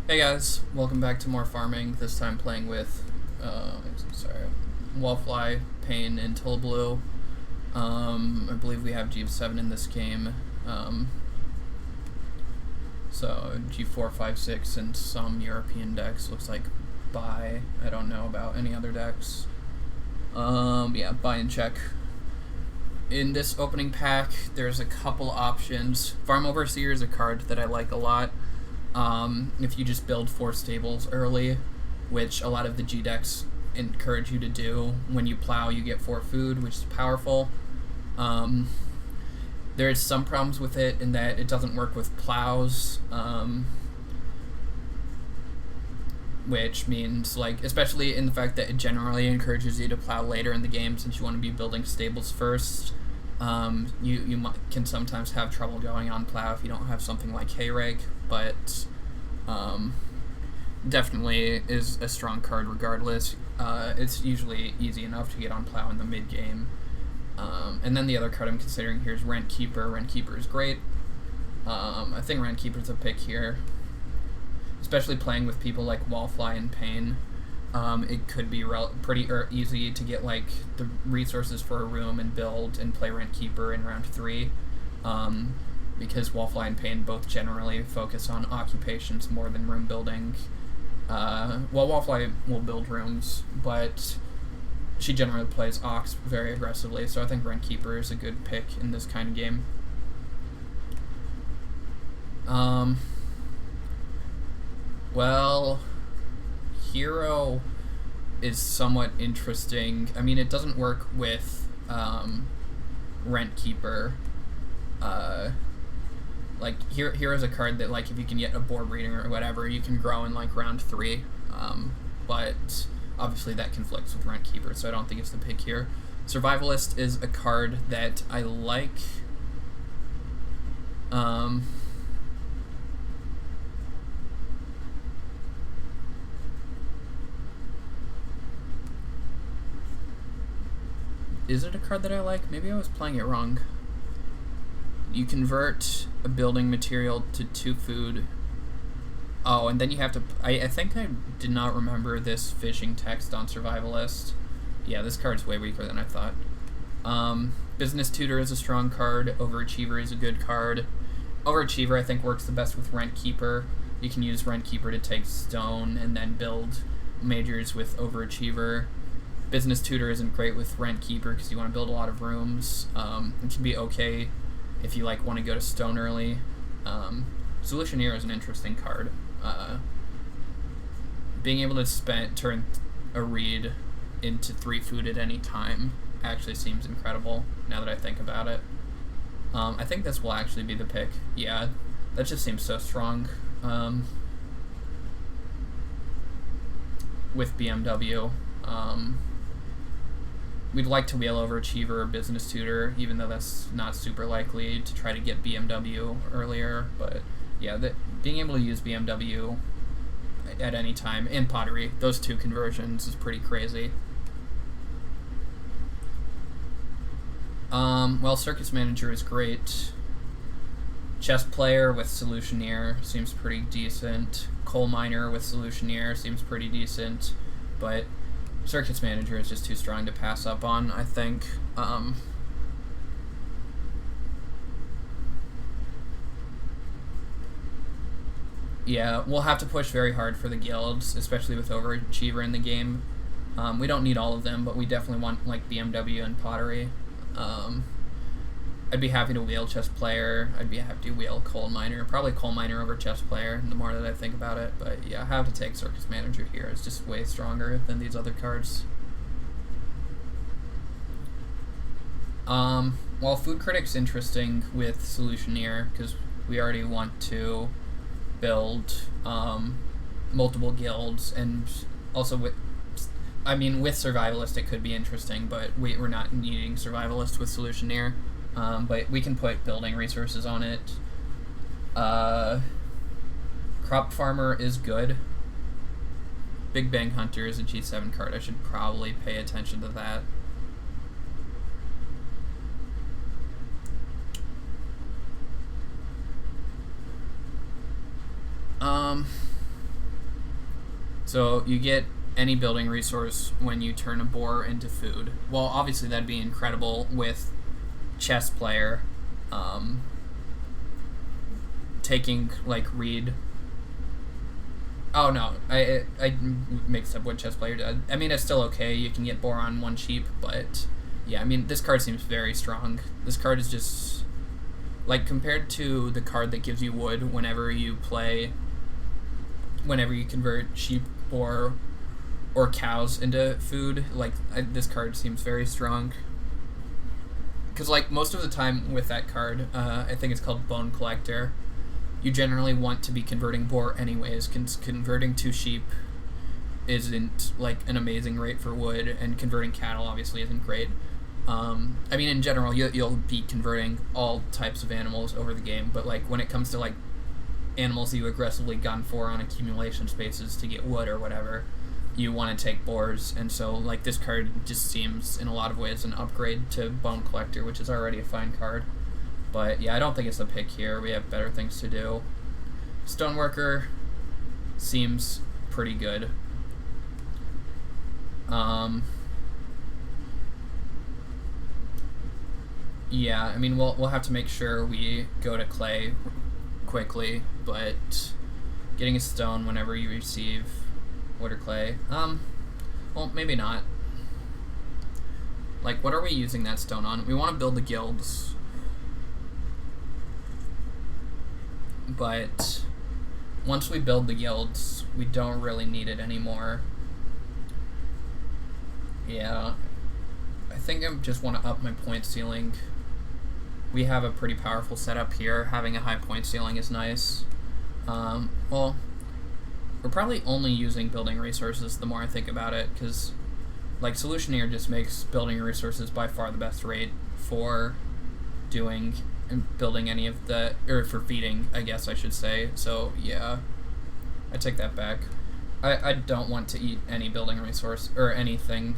Hey guys, welcome back to more farming. This time playing with, Wallfly, Pain, and Blue. I believe we have G7 in this game. So G4, 5, 6, and some European decks. Looks like buy. I don't know about any other decks. Yeah, buy and check. In this opening pack, there's a couple options. Farm Overseer is a card that I like a lot. If you just build 4 stables early, which a lot of the G decks encourage you to do. When you plow, you get 4 food, which is powerful. There's some problems with it in that it doesn't work with plows, which means, like, especially in the fact that it generally encourages you to plow later in the game since you want to be building stables first. You can sometimes have trouble going on plow if you don't have something like hay rake, but definitely is a strong card regardless. It's usually easy enough to get on plow in the mid game. And then the other card I'm considering here is Rent Keeper. Rent Keeper is great. I think Rent Keeper's a pick here, especially playing with people like Wallfly and Pain. It could be pretty easy to get like the resources for a room and build and play Rent Keeper in round 3, because Wallfly and Pain both generally focus on occupations more than room building. Wallfly will build rooms, but she generally plays Ox very aggressively, so I think Rent Keeper is a good pick in this kind of game. Well, Hero is somewhat interesting. I mean, it doesn't work with Rent Keeper. Like, Hero's a card that, like, if you can get a board reading or whatever, you can grow in, like, round 3. But obviously that conflicts with Rent Keeper, so I don't think it's the pick here. Survivalist is a card that I like. Is it a card that I like? Maybe I was playing it wrong. You convert a building material to 2 food. Oh, and then you have to... I think I did not remember this fishing text on Survivalist. Yeah, this card's way weaker than I thought. Business Tutor is a strong card. Overachiever is a good card. Overachiever, I think, works the best with Rent Keeper. You can use Rent Keeper to take stone and then build majors with Overachiever. Business Tutor isn't great with Rent Keeper because you want to build a lot of rooms. It can be okay if you like want to go to stone early. Solutioneer is an interesting card. Being able to turn a reed into 3 food at any time actually seems incredible now that I think about it. I think this will actually be the pick. Yeah, that just seems so strong. With BMW. We'd like to wheel Overachiever or Business Tutor, even though that's not super likely to try to get BMW earlier. But yeah, being able to use BMW at any time, and Pottery, those 2 conversions is pretty crazy. Well, Circus Manager is great. Chess Player with Solutioneer seems pretty decent. Coal Miner with Solutioneer seems pretty decent, but Circus Manager is just too strong to pass up on, I think. Yeah, we'll have to push very hard for the guilds, especially with Overachiever in the game. We don't need all of them, but we definitely want, like, BMW and Pottery. I'd be happy to wheel Chess Player. I'd be happy to wheel Coal Miner. Probably Coal Miner over Chess Player, the more that I think about it. But yeah, I have to take Circus Manager here. It's just way stronger than these other cards. Well, Food Critic's interesting with Solutioneer, because we already want to build multiple guilds, and also with Survivalist it could be interesting, but we're not needing Survivalist with Solutioneer. But we can put building resources on it. Crop Farmer is good. Big Bang Hunter is a G7 card. I should probably pay attention to that. So you get any building resource when you turn a boar into food. Well, obviously that'd be incredible with chess player taking like reed. Oh no, I mixed up what chess player did. I mean, it's still okay. You can get boar on one sheep, but yeah, I mean, this card seems very strong. This card is just like compared to the card that gives you wood whenever you convert sheep or cows into food. Like this card seems very strong. Because like most of the time with that card, I think it's called Bone Collector. You generally want to be converting boar anyways. Converting to sheep isn't like an amazing rate for wood, and converting cattle obviously isn't great. I mean, in general, you'll be converting all types of animals over the game, but like when it comes to like animals that you aggressively gun for on accumulation spaces to get wood or whatever, you want to take boars, and so like this card just seems in a lot of ways an upgrade to Bone Collector, which is already a fine card. But yeah, I don't think it's a pick here. We have better things to do. Stoneworker seems pretty good. Yeah, I mean we'll have to make sure we go to clay quickly, but getting a stone whenever you receive wood or clay. Well, maybe not. Like, what are we using that stone on? We want to build the guilds. But once we build the guilds, we don't really need it anymore. Yeah. I think I just want to up my point ceiling. We have a pretty powerful setup here. Having a high point ceiling is nice. Well, we're probably only using building resources the more I think about it, because like Solutioneer just makes building resources by far the best rate for doing and building any of the, or for feeding, I guess I should say. So yeah, I take that back. I don't want to eat any building resource or anything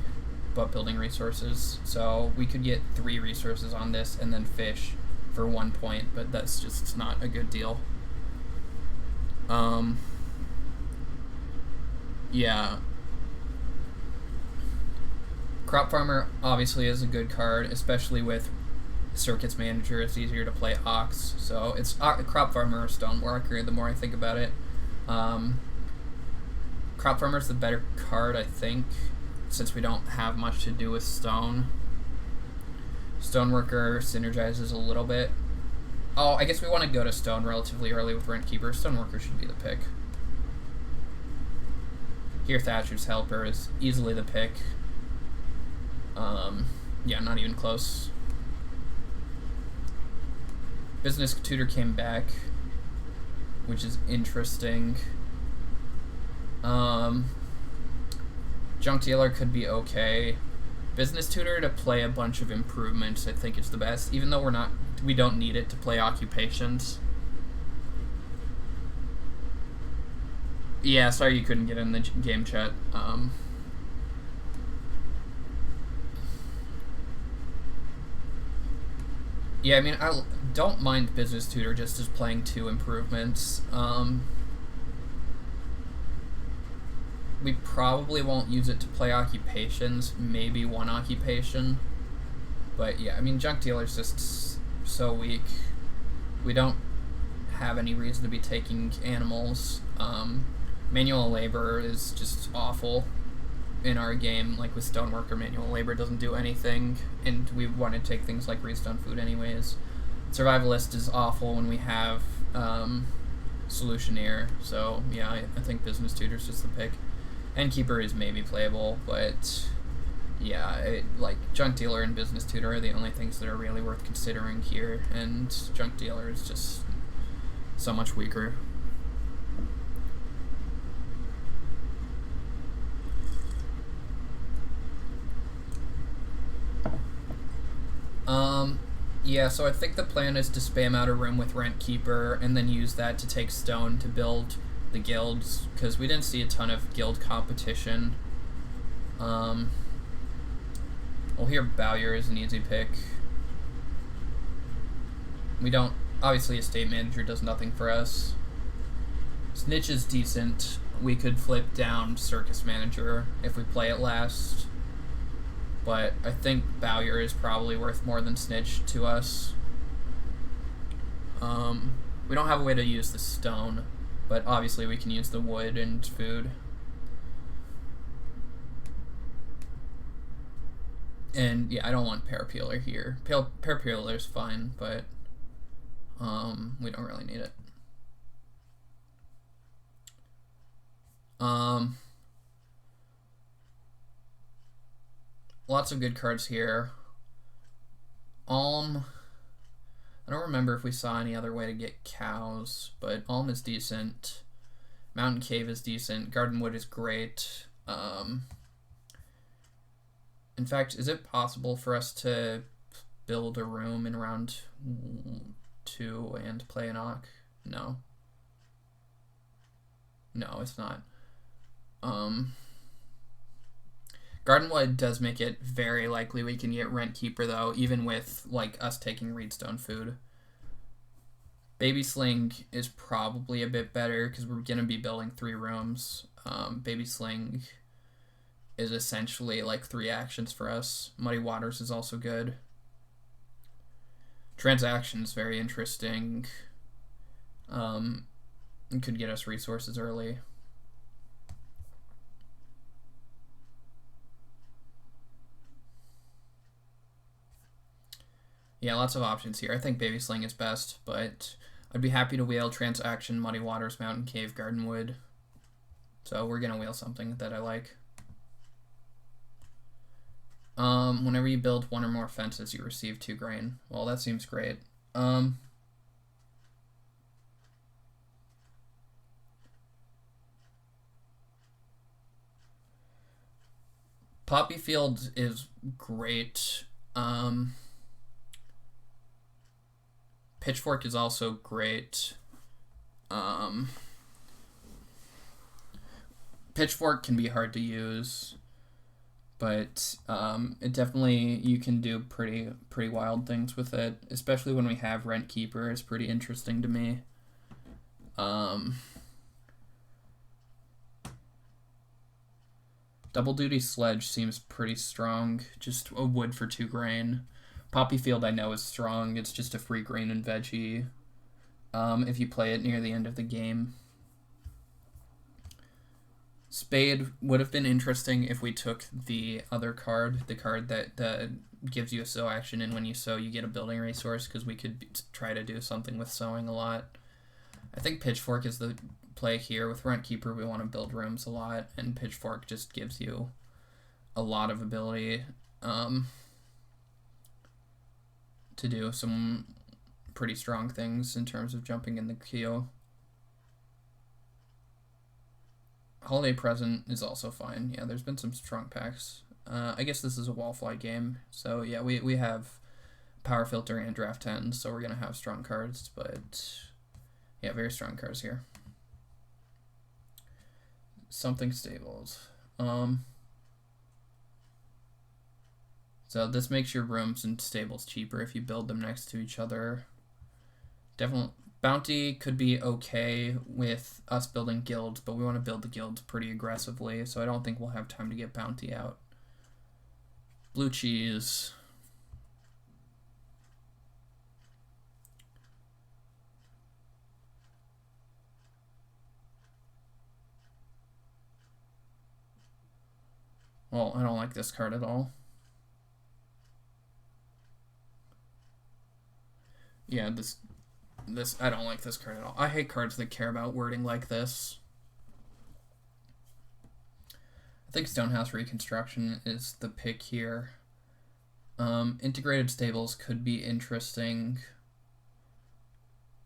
but building resources, so we could get 3 resources on this and then fish for 1 point, but that's just not a good deal. Yeah. Crop Farmer obviously is a good card, especially with Circuits Manager. It's easier to play Ox, so it's Crop Farmer or Stoneworker the more I think about it. Crop Farmer's the better card, I think, since we don't have much to do with stone. Stoneworker synergizes a little bit. Oh, I guess we want to go to stone relatively early with Rentkeeper. Stoneworker should be the pick. Here, Thatcher's Helper is easily the pick. Yeah, not even close. Business Tutor came back, which is interesting. Junk Dealer could be okay. Business Tutor to play a bunch of improvements, I think is the best, even though we don't need it to play occupations. Yeah, sorry you couldn't get in the game chat. Yeah, I mean, I don't mind Business Tutor just as playing 2 improvements. We probably won't use it to play occupations, maybe 1 occupation. But yeah, I mean, Junk Dealer's just so weak. We don't have any reason to be taking animals. Manual labor is just awful in our game. Like with Stoneworker, manual labor doesn't do anything, and we want to take things like Restone Food anyways. Survivalist is awful when we have Solutioneer, so yeah, I think Business Tutor's just the pick. Endkeeper is maybe playable, but yeah, like Junk Dealer and Business Tutor are the only things that are really worth considering here, and Junk Dealer is just so much weaker. Yeah, so I think the plan is to spam out a room with Rentkeeper and then use that to take stone to build the guilds, because we didn't see a ton of guild competition. Well, here Bowyer is an easy pick. We don't, obviously Estate Manager does nothing for us. Snitch is decent. We could flip down Circus Manager if we play it last. But I think Bowyer is probably worth more than Snitch to us. We don't have a way to use the stone, but obviously we can use the wood and food. And yeah, I don't want Parapeeler here. Parapeeler's fine, but we don't really need it. Lots of good cards here. Alm. I don't remember if we saw any other way to get cows, but Alm is decent. Mountain Cave is decent. Gardenwood is great. In fact, is it possible for us to build a room in round 2 and play an Ock? No. No, it's not. Gardenwood does make it very likely we can get Rentkeeper, though, even with like us taking Reedstone food. Baby Sling is probably a bit better because we're going to be building 3 rooms. Baby Sling is essentially like 3 actions for us. Muddy Waters is also good. Transaction is very interesting. It could get us resources early. Yeah, lots of options here. I think Baby Sling is best, but I'd be happy to wheel Transaction, Muddy Waters, Mountain Cave, Gardenwood. So we're going to wheel something that I like. Whenever you build 1 or more fences, you receive 2 grain. Well, that seems great. Poppy Field is great. Pitchfork is also great. Pitchfork can be hard to use, but it definitely, you can do pretty wild things with it, especially when we have Rentkeeper. It's pretty interesting to me. Double Duty Sledge seems pretty strong. Just a wood for 2 grain. Poppy Field I know is strong. It's just a free grain and veggie if you play it near the end of the game. Spade would have been interesting if we took the other card, the card that gives you a sow action, and when you sow you get a building resource, because we could try to do something with sowing a lot. I think Pitchfork is the play here. With Rentkeeper we want to build rooms a lot, and Pitchfork just gives you a lot of ability to do some pretty strong things in terms of jumping in the queue. Holiday Present is also fine. Yeah, there's been some strong packs. I guess this is a Wallfly game, so yeah, we have Power Filter and Draft 10, so we're going to have strong cards, but yeah, very strong cards here. Something Stables. So this makes your rooms and stables cheaper if you build them next to each other. Definitely, Bounty could be okay with us building guilds, but we want to build the guilds pretty aggressively, so I don't think we'll have time to get Bounty out. Blue Cheese. Well, I don't like this card at all. Yeah, this I don't like this card at all. I hate cards that care about wording like this. I think Stonehouse Reconstruction is the pick here. Integrated Stables could be interesting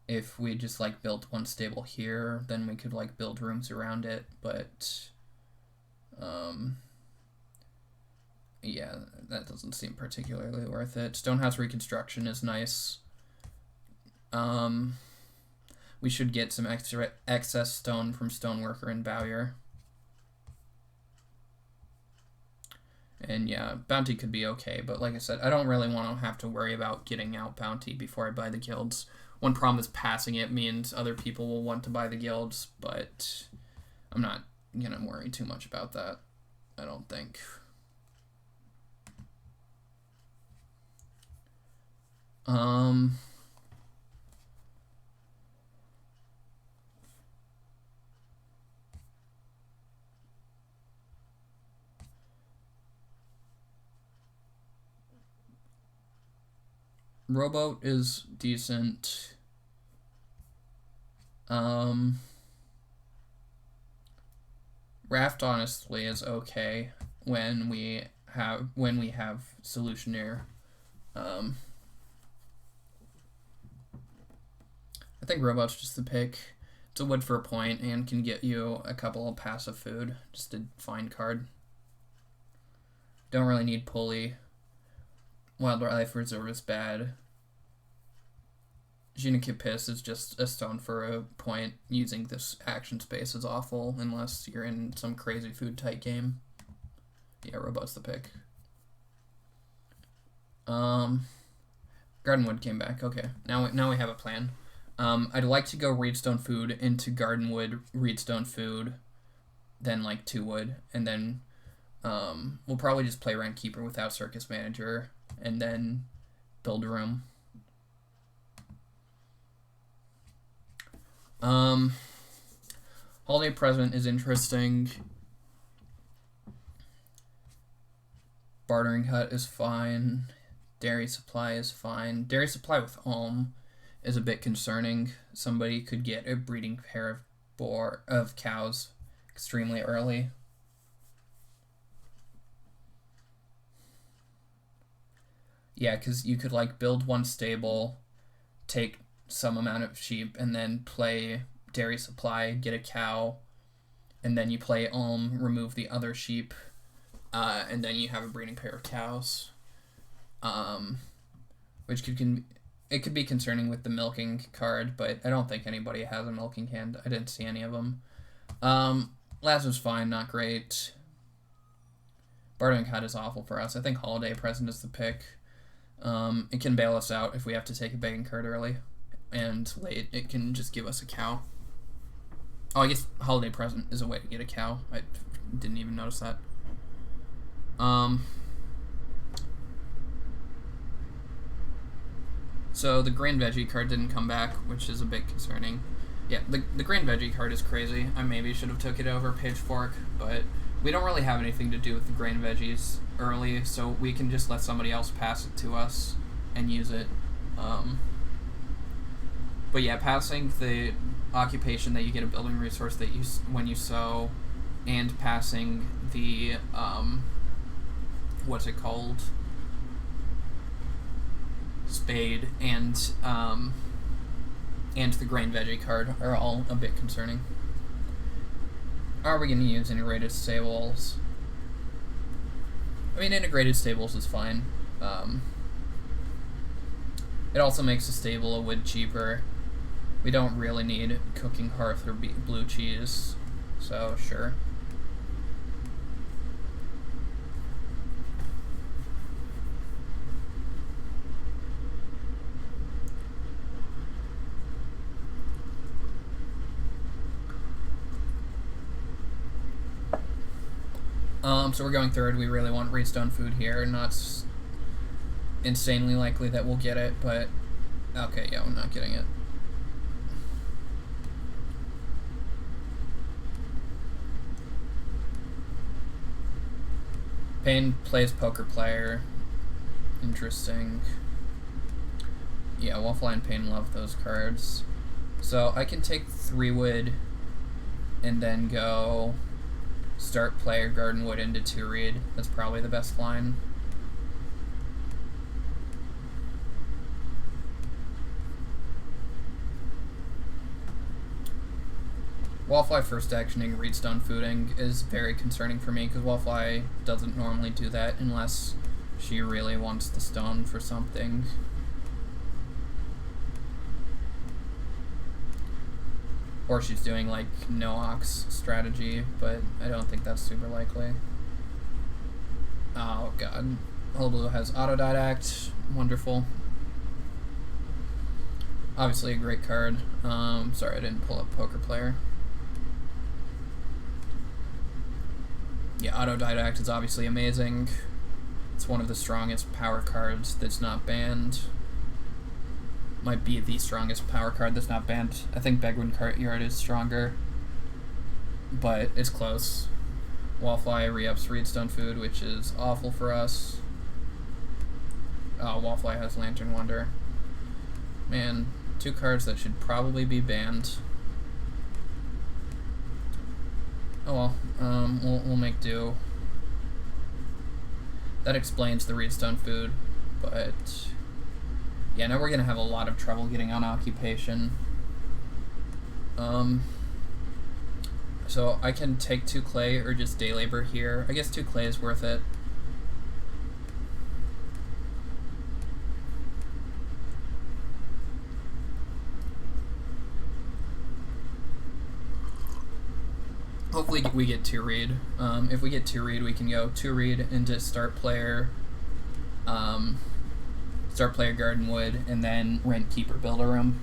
if we just like built 1 stable here, then we could like build rooms around it, but yeah, that doesn't seem particularly worth it. Stonehouse Reconstruction is nice. We should get some extra excess stone from Stoneworker and Bowyer. And yeah, Bounty could be okay, but like I said, I don't really want to have to worry about getting out Bounty before I buy the guilds. One problem is passing it means other people will want to buy the guilds, but I'm not gonna worry too much about that, I don't think. Rowboat is decent. Raft honestly is okay when we have Solutioneer. I think Rowboat's just the pick. It's a wood for a point and can get you a couple of passive food. Just a fine card. Don't really need Pulley. Wildlife Reserve is bad. Jinakipis is just a stone for a point. Using this action space is awful unless you're in some crazy food type game. Yeah, Rowboat's the pick. Gardenwood came back. Okay, now we have a plan. I'd like to go Reedstone Food into Gardenwood, Reedstone Food, then like 2 wood, and then we'll probably just play Rent Keeper without Circus Manager, and then build a room. Holiday Present is interesting. Bartering Hut is fine. Dairy Supply is fine. Dairy Supply with Alm is a bit concerning. Somebody could get a breeding pair of cows extremely early. Yeah, because you could like build 1 stable, take some amount of sheep, and then play Dairy Supply, get a cow, and then you play Alm, remove the other sheep, and then you have a breeding pair of cows. Which it could be concerning with the milking card, but I don't think anybody has a milking hand. I didn't see any of them. Last was fine, not great. Bartering Hut is awful for us. I think Holiday Present is the pick. It can bail us out if we have to take a begging card early, and late it can just give us a cow. Oh, I guess Holiday Present is a way to get a cow. I didn't even notice that. So the Green Veggie card didn't come back, which is a bit concerning. Yeah, the Green Veggie card is crazy. I maybe should have took it over Pitchfork, but we don't really have anything to do with the Grain Veggies early, so we can just let somebody else pass it to us and use it. But yeah, passing the occupation that you get a building resource that you when you sow, and passing the what's it called? Spade and the Grain Veggie card are all a bit concerning. Are we going to use integrated stables? I mean, integrated stables is fine. It also makes a stable a wood cheaper. We don't really need cooking hearth or blue cheese, so sure. So we're going third. We really want Redstone Food here. Not insanely likely that we'll get it, but okay, yeah, we're not getting it. Payne plays Poker Player. Interesting. Yeah, Waffle and Payne love those cards. So I can take 3 wood and then go start player Gardenwood into 2 reed. That's probably the best line. Wallfly first actioning Reedstone Fooding is very concerning for me because Wallfly doesn't normally do that unless she really wants the stone for something. Or she's doing like no ox strategy, but I don't think that's super likely. Oh god. Hullabaloo has Autodidact. Wonderful. Obviously a great card. Sorry I didn't pull up Poker Player. Autodidact is obviously amazing. It's one of the strongest power cards that's not banned. Might be the strongest power card that's not banned. I think Begwin Courtyard is stronger, but it's close. Wallfly re-ups Reedstone Food, which is awful for us. Oh, Wallfly has Lantern Wonder. Man, 2 cards that should probably be banned. Oh well, we'll make do. That explains the Reedstone Food, but yeah, now we're gonna have a lot of trouble getting on Occupation. So I can take 2 clay or just day labor here. I guess 2 clay is worth it. Hopefully we get 2 read. If we get 2 read, we can go 2 read into start player Gardenwood, and then Rent Keeper Builder Room.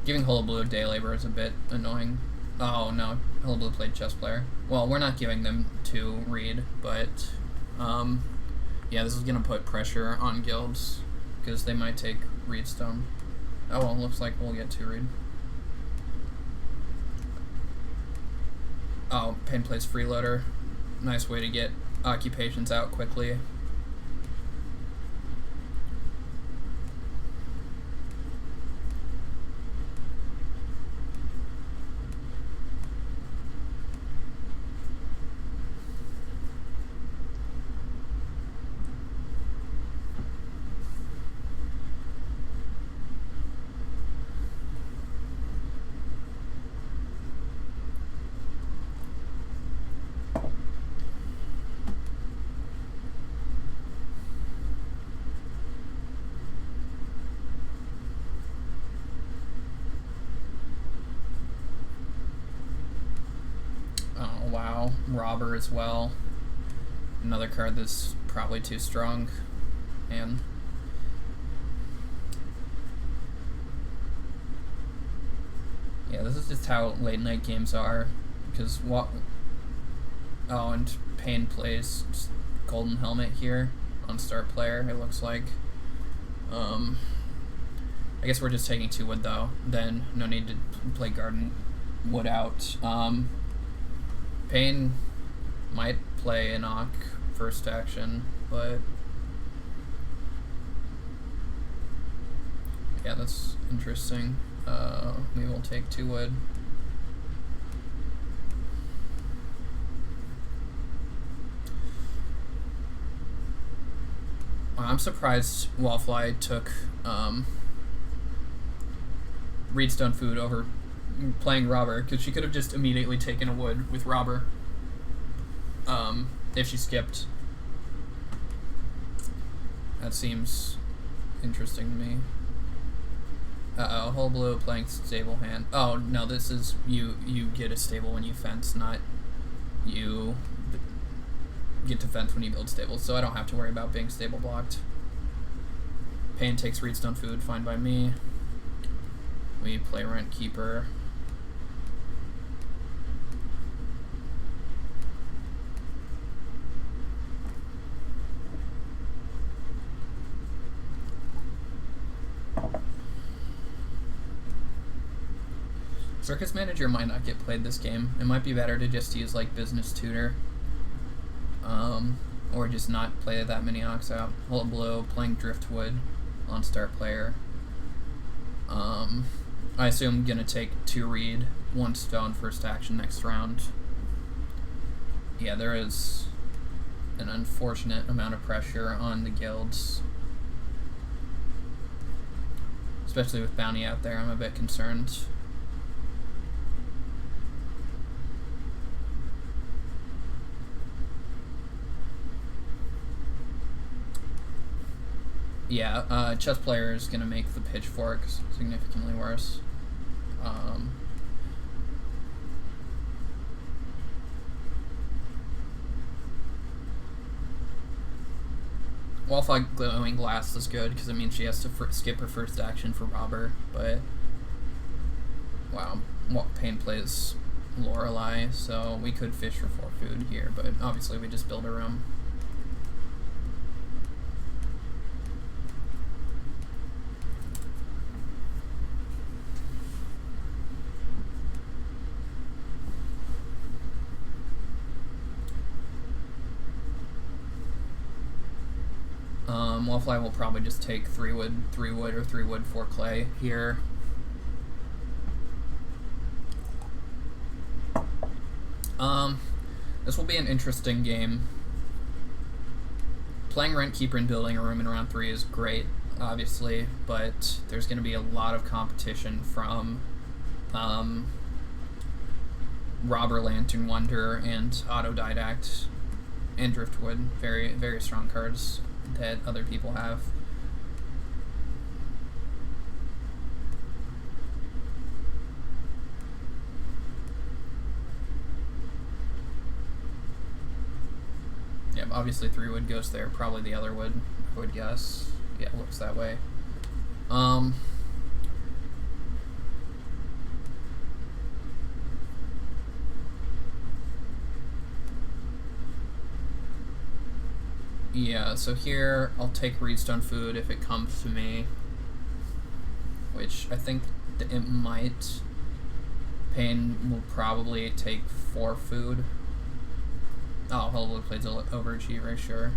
Giving Hullabaloo Day Labor is a bit annoying. Oh no, Hullabaloo played Chess Player. Well, we're not giving them 2 read, but yeah, this is gonna put pressure on guilds because they might take Reedstone. Oh well, looks like we'll get 2 read. Oh, Pain plays Freeloader. Nice way to get occupations out quickly. Wow, Robber as well. Another card that's probably too strong. And yeah, this is just how late night games are. Because what? Oh, and Pain plays Golden Helmet here on start player. It looks like. I guess we're just taking 2 wood though. Then no need to play Garden Wood out. Pain might play an Ock first action, but yeah, that's interesting. We will take 2 wood. I'm surprised Wallfly took Reedstone Food over playing Robber, because she could have just immediately taken a wood with Robber if she skipped. That seems interesting to me. Uh-oh, Hullabaloo playing Stable Hand. Oh, no, this is you get a stable when you fence, not you get to fence when you build stables, so I don't have to worry about being stable blocked. Pain takes Reedstone Food, fine by me. We play Rent Keeper. Circus Manager might not get played this game. It might be better to just use like Business Tutor. Or just not play that many Ox out. Hullabaloo playing Driftwood on start player. I assume I'm gonna take 2 read, 1 stone first action next round. Yeah, there is an unfortunate amount of pressure on the guilds. Especially with Bounty out there, I'm a bit concerned. Yeah, Chess Player is going to make the Pitchfork significantly worse. Wallfly Glowing Glass is good because it means she has to skip her first action for Robber, but Wow, Pain plays Lorelei, so we could fish for 4 food here, but obviously we just build a room. Wallfly will probably just take 3 wood, 3 wood, or 3 wood, 4 clay here. This will be an interesting game. Playing Rent Keeper and building a room in round 3 is great, obviously, but there's going to be a lot of competition from Robber, Lantern Wonder, and Autodidact, and Driftwood. Very, very strong cards that other people have. Yeah, obviously 3 wood goes there. Probably the other wood, I would guess. Yeah, it looks that way. Yeah, so here I'll take Reedstone Food if it comes to me, which I think it might. Pain will probably take 4 food. Oh, Agricola Played's an overachiever, sure.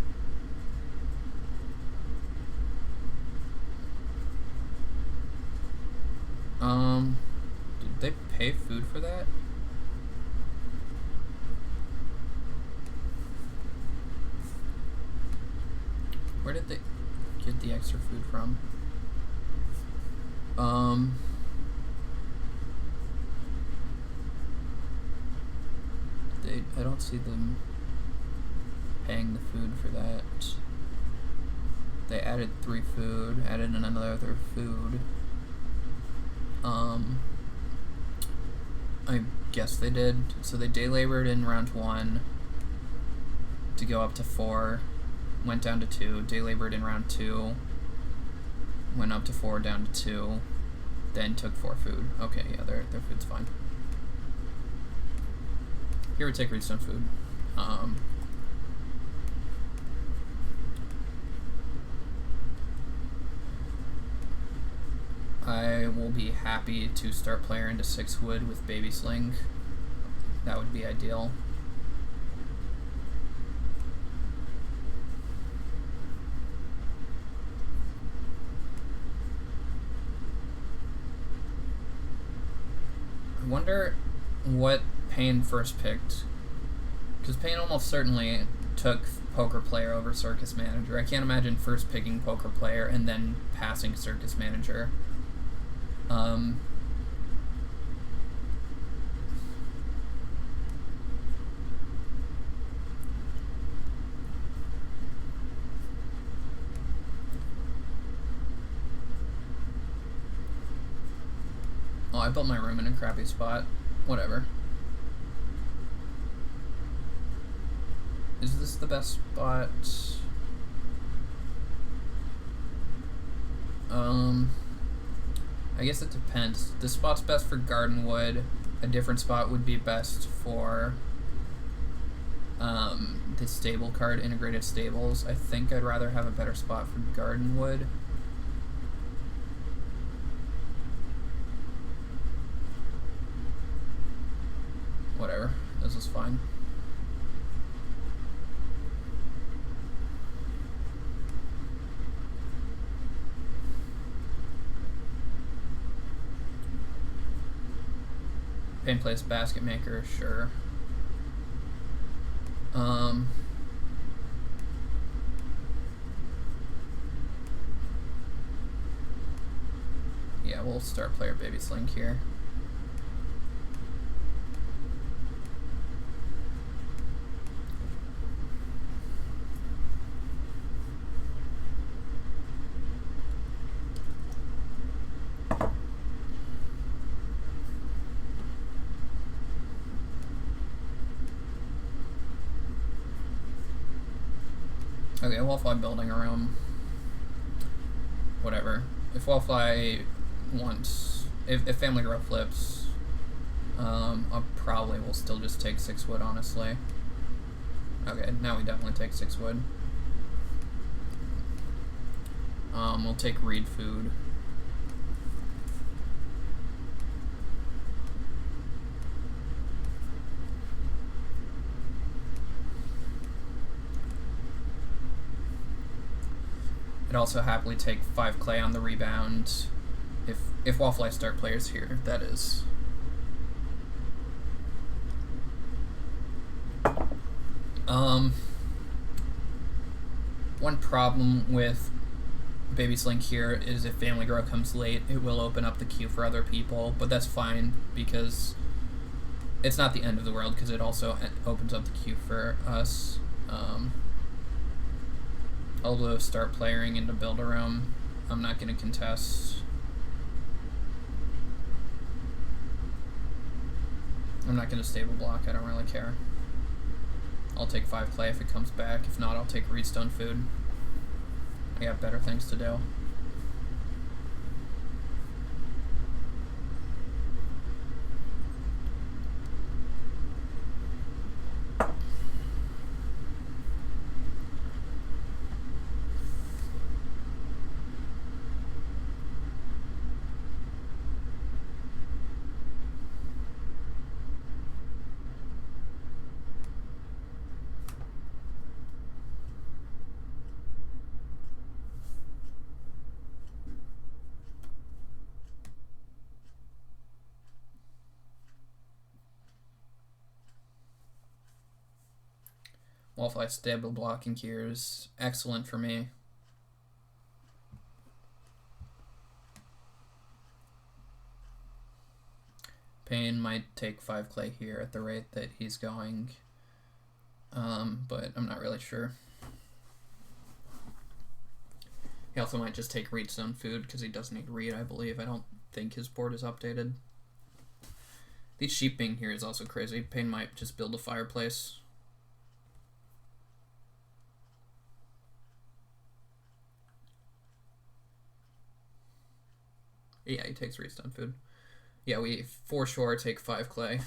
Did they pay food for that? Where did they get the extra food from? I don't see them paying the food for that. They added 3 food, added another food. I guess they did. So they day labored in round 1 to go up to 4, went down to 2, day labored in round 2, went up to 4, down to 2, then took 4 food. Okay, yeah, their food's fine. Here we take Reedstone Food. I will be happy to start player into 6 wood with Baby Sling. That would be ideal. I wonder what Pain first picked, because Pain almost certainly took Poker Player over Circus Manager. I can't imagine first picking Poker Player and then passing Circus Manager. Oh, I built my room in a crappy spot. Whatever. Is this the best spot? I guess it depends. This spot's best for Gardenwood. A different spot would be best for the stable card, Integrated Stables. I think I'd rather have a better spot for Gardenwood. Whatever, this is fine. Pain plays Basket Maker, sure. Yeah, we'll start player Baby Slink here. Okay, Wallfly building a room. Whatever. If Wallfly wants If Family Grow flips, I probably will still just take 6 wood, honestly. Okay, now we definitely take 6 wood. We'll take reed food. I'd also happily take 5 clay on the rebound. If Waffle Ice start players here, that is. One problem with Baby Slink here is if Family Grow comes late, it will open up the queue for other people, but that's fine because it's not the end of the world because it also opens up the queue for us. Although start playing into Build-A-Roam, I'm not going to contest. I'm not going to stable block, I don't really care. I'll take 5 clay if it comes back. If not, I'll take Reedstone food. I got better things to do. Waffle Ice stable blocking here is excellent for me. Pain might take 5 clay here at the rate that he's going, but I'm not really sure. He also might just take Reedstone food because he doesn't need Reed, I believe. I don't think his board is updated. These sheep being here is also crazy. Pain might just build a fireplace. Yeah, he takes Reedstone food. Yeah, we for sure take 5 clay.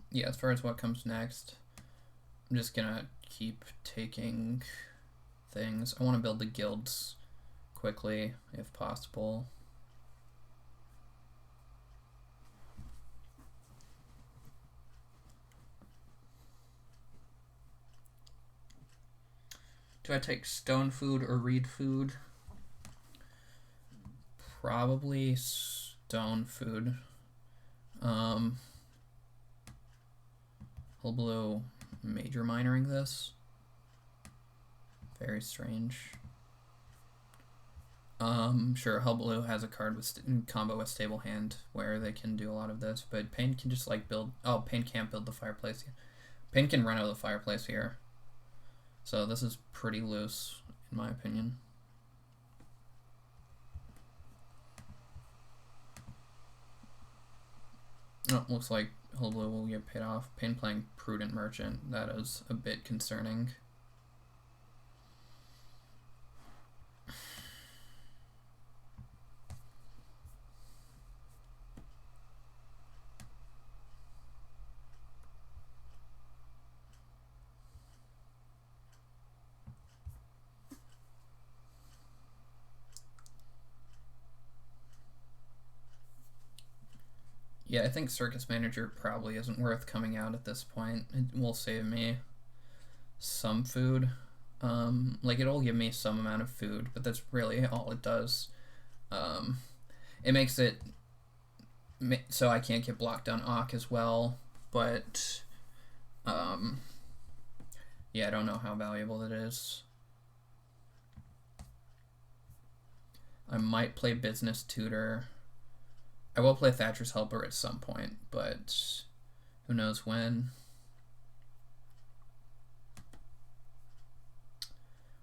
Yeah, as far as what comes next, I'm just gonna keep taking things. I want to build the guilds quickly, if possible. Do I take stone food or reed food? Probably stone food. Hull Blue major minoring this. Very strange. Sure, Hull Blue has a card with combo with Stable Hand where they can do a lot of this, but Pain can just like build. Oh, Pain can't build the fireplace. Pain can run out of the fireplace here. So this is pretty loose, in my opinion. Oh, looks like Hull Blue will get paid off. Pain playing Prudent Merchant. That is a bit concerning. Yeah, I think Circus Manager probably isn't worth coming out at this point. It will save me some food. Like, it'll give me some amount of food, but that's really all it does. It makes it so I can't get blocked on Ock as well, but yeah, I don't know how valuable it is. I might play Business Tutor. I will play Thatcher's Helper at some point, but who knows when.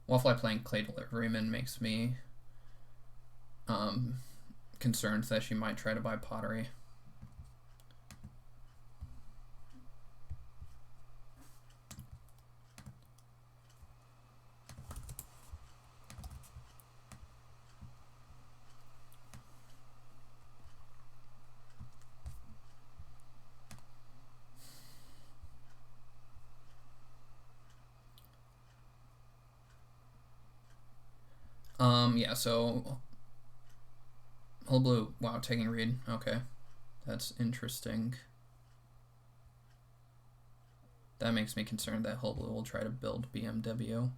Wallfly playing Clay Deliveryman makes me concerned that she might try to buy pottery. Yeah, so Whole Blue, wow, taking read. Okay, that's interesting. That makes me concerned that Whole Blue will try to build BMW.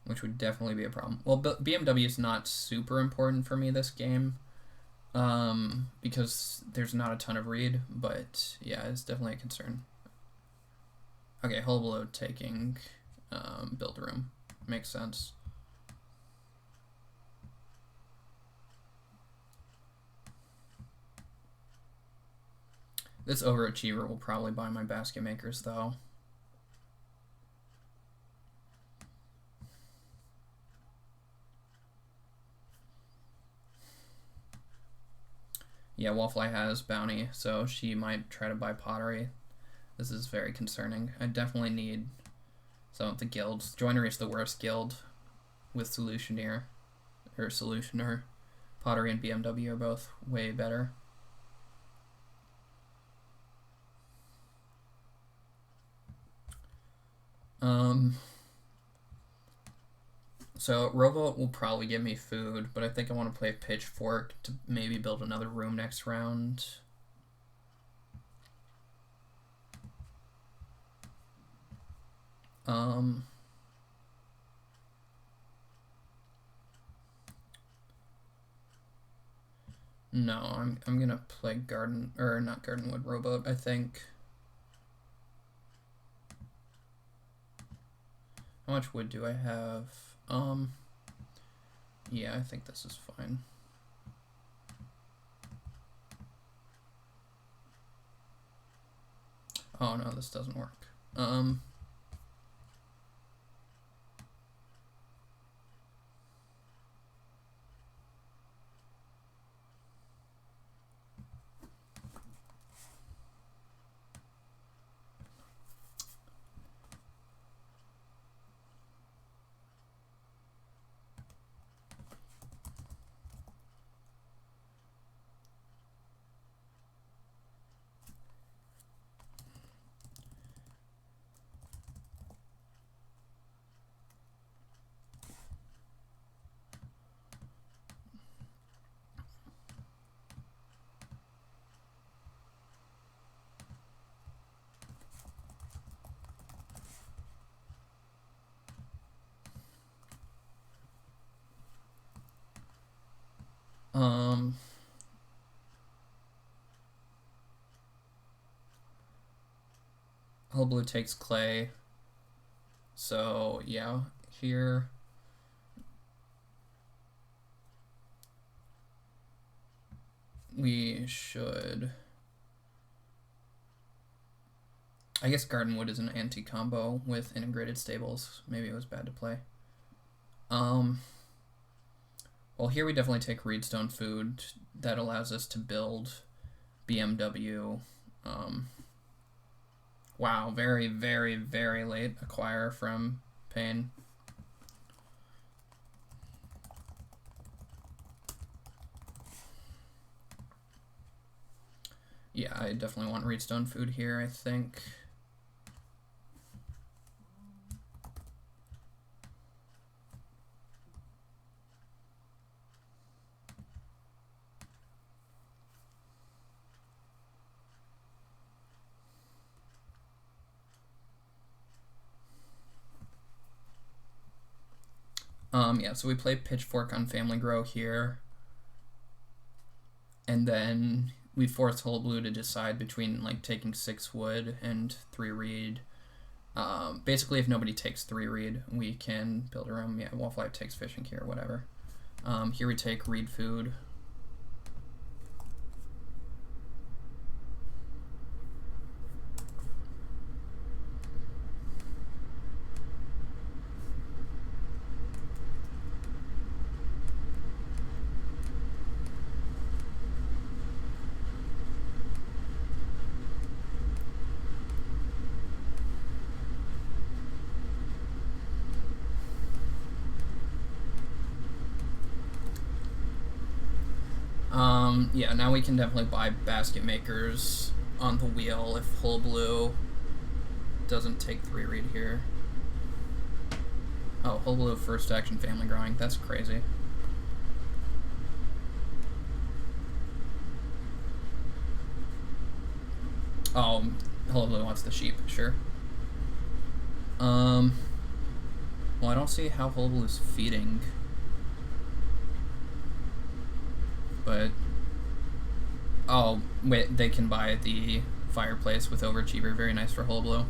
Which would definitely be a problem. Well, BMW is not super important for me this game, because there's not a ton of read, but yeah, it's definitely a concern. Okay, Whole Blue taking build room. Makes sense. This overachiever will probably buy my basket makers, though. Yeah, Wallfly has bounty, so she might try to buy pottery. This is very concerning. I definitely need some of the guilds. Joinery is the worst guild with Solutioner. Pottery and BMW are both way better. So Rowboat will probably give me food, but I think I want to play Pitchfork to maybe build another room next round. No, I'm gonna play not Gardenwood, Rowboat, I think. How much wood do I have? Yeah, I think this is fine. Oh no, this doesn't work. Whole Blue takes clay. So yeah, here we should. I guess Gardenwood is an anti-combo with integrated stables. Maybe it was bad to play. Well, here we definitely take Reedstone food. That allows us to build BMW. Wow, very, very, very late acquire from Payne. Yeah, I definitely want Reedstone food here, I think. Yeah, so we play Pitchfork on Family Grow here. And then we force Hullabaloo to decide between like taking 6 wood and 3 reed. Basically, if nobody takes 3 reed, we can build a room. Yeah, Wallfly takes fishing here, whatever. Here we take reed food. Yeah, now we can definitely buy basket makers on the wheel if Hullabaloo doesn't take 3 reed here. Oh, Hullabaloo first action family growing. That's crazy. Oh, Hullabaloo wants the sheep, sure. Well, I don't see how Hullabaloo's feeding. But oh, wait, they can buy the fireplace with overachiever. Very nice for Hullabaloo.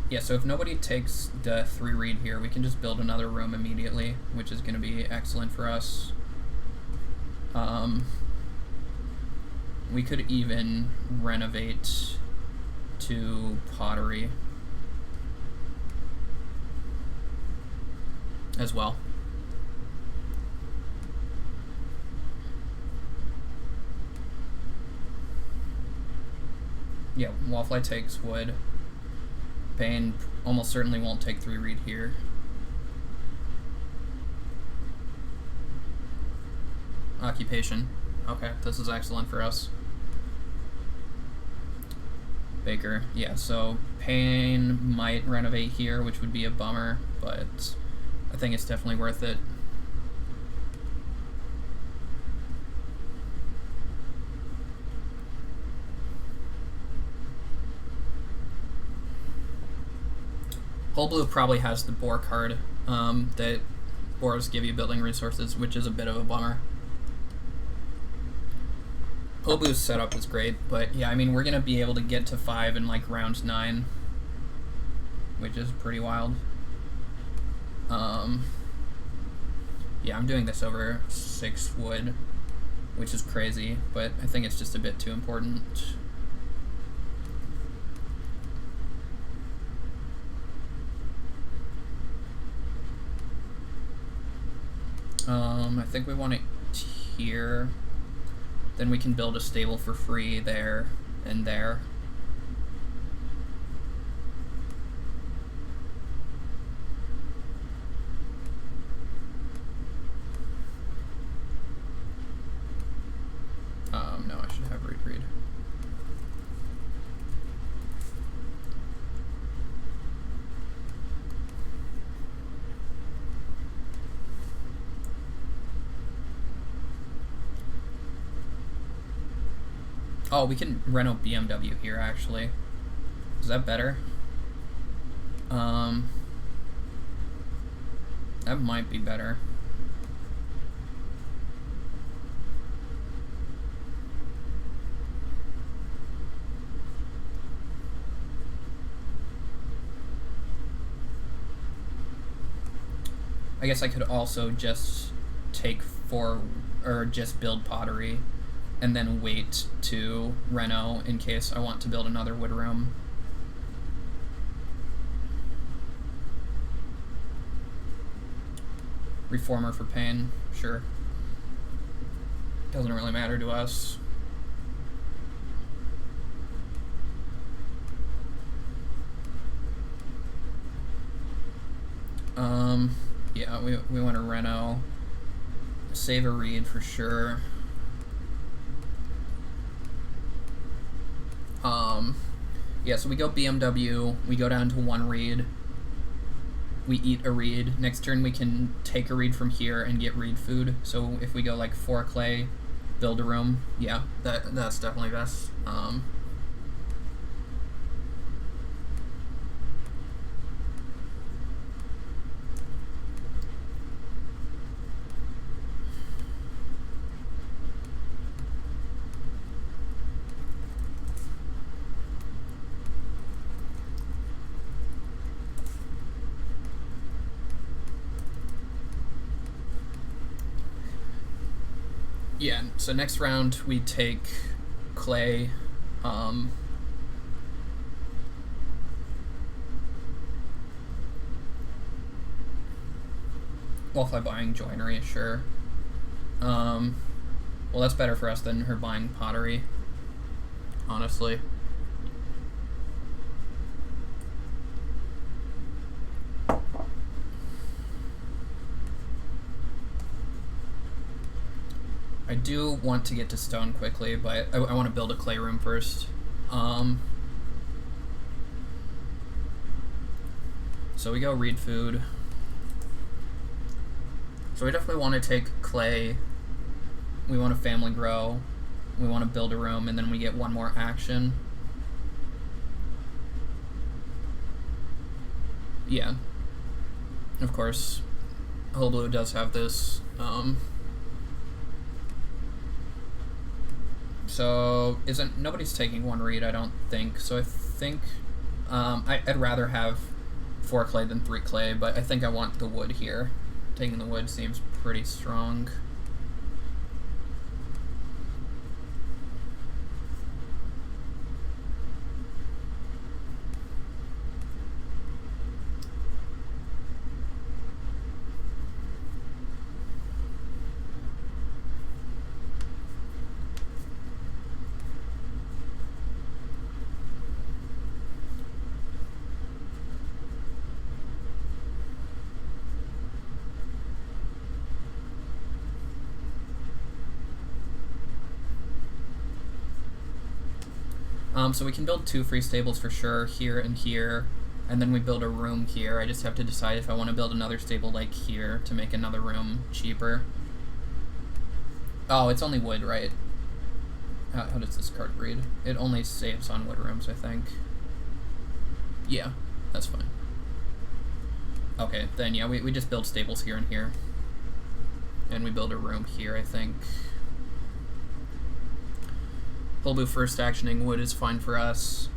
Yeah, so if nobody takes the 3 reed here, we can just build another room immediately, which is going to be excellent for us. We could even renovate to pottery as well. Yeah, Wallfly takes wood. Bane almost certainly won't take 3 reed here. Occupation. Okay, this is excellent for us. Baker. Yeah, so Payne might renovate here, which would be a bummer, but I think it's definitely worth it. Hullabaloo probably has the boar card that boars give you building resources, which is a bit of a bummer. Hullabaloo's setup is great, but yeah, I mean, we're going to be able to get to 5 in like round 9, which is pretty wild. Yeah, I'm doing this over 6 wood, which is crazy, but I think it's just a bit too important. I think we want it here. Then we can build a stable for free there and there. No, I should have read. Oh, we can reno BMW here, actually. Is that better? That might be better. I guess I could also just take 4, or just build pottery and then wait to reno in case I want to build another wood room. Reformer for Payne, sure. Doesn't really matter to us. Yeah, we want to reno. Save a reed for sure. Yeah, so we go BMW, we go down to 1 reed, we eat a reed. Next turn we can take a reed from here and get reed food. So if we go like 4 clay, build a room, yeah, that's definitely best. Yeah, so next round we take clay. Wallfly buying joinery, sure. Well, that's better for us than her buying pottery, honestly. I do want to get to stone quickly, but I want to build a clay room first. So we go reed food. So we definitely want to take clay. We want to family grow. We want to build a room, and then we get one more action. Yeah. Of course, Hullblue does have this. So nobody's taking one reed, I don't think. So I think I'd rather have 4 clay than 3 clay, but I think I want the wood here. Taking the wood seems pretty strong. So we can build 2 free stables for sure, here and here, and then we build a room here. I just have to decide if I want to build another stable like here to make another room cheaper. Oh, it's only wood, right? How does this card read? It only saves on wood rooms, I think. Yeah, that's fine. Okay, then yeah, we just build stables here and here. And we build a room here, I think. Hullblue first actioning wood is fine for us.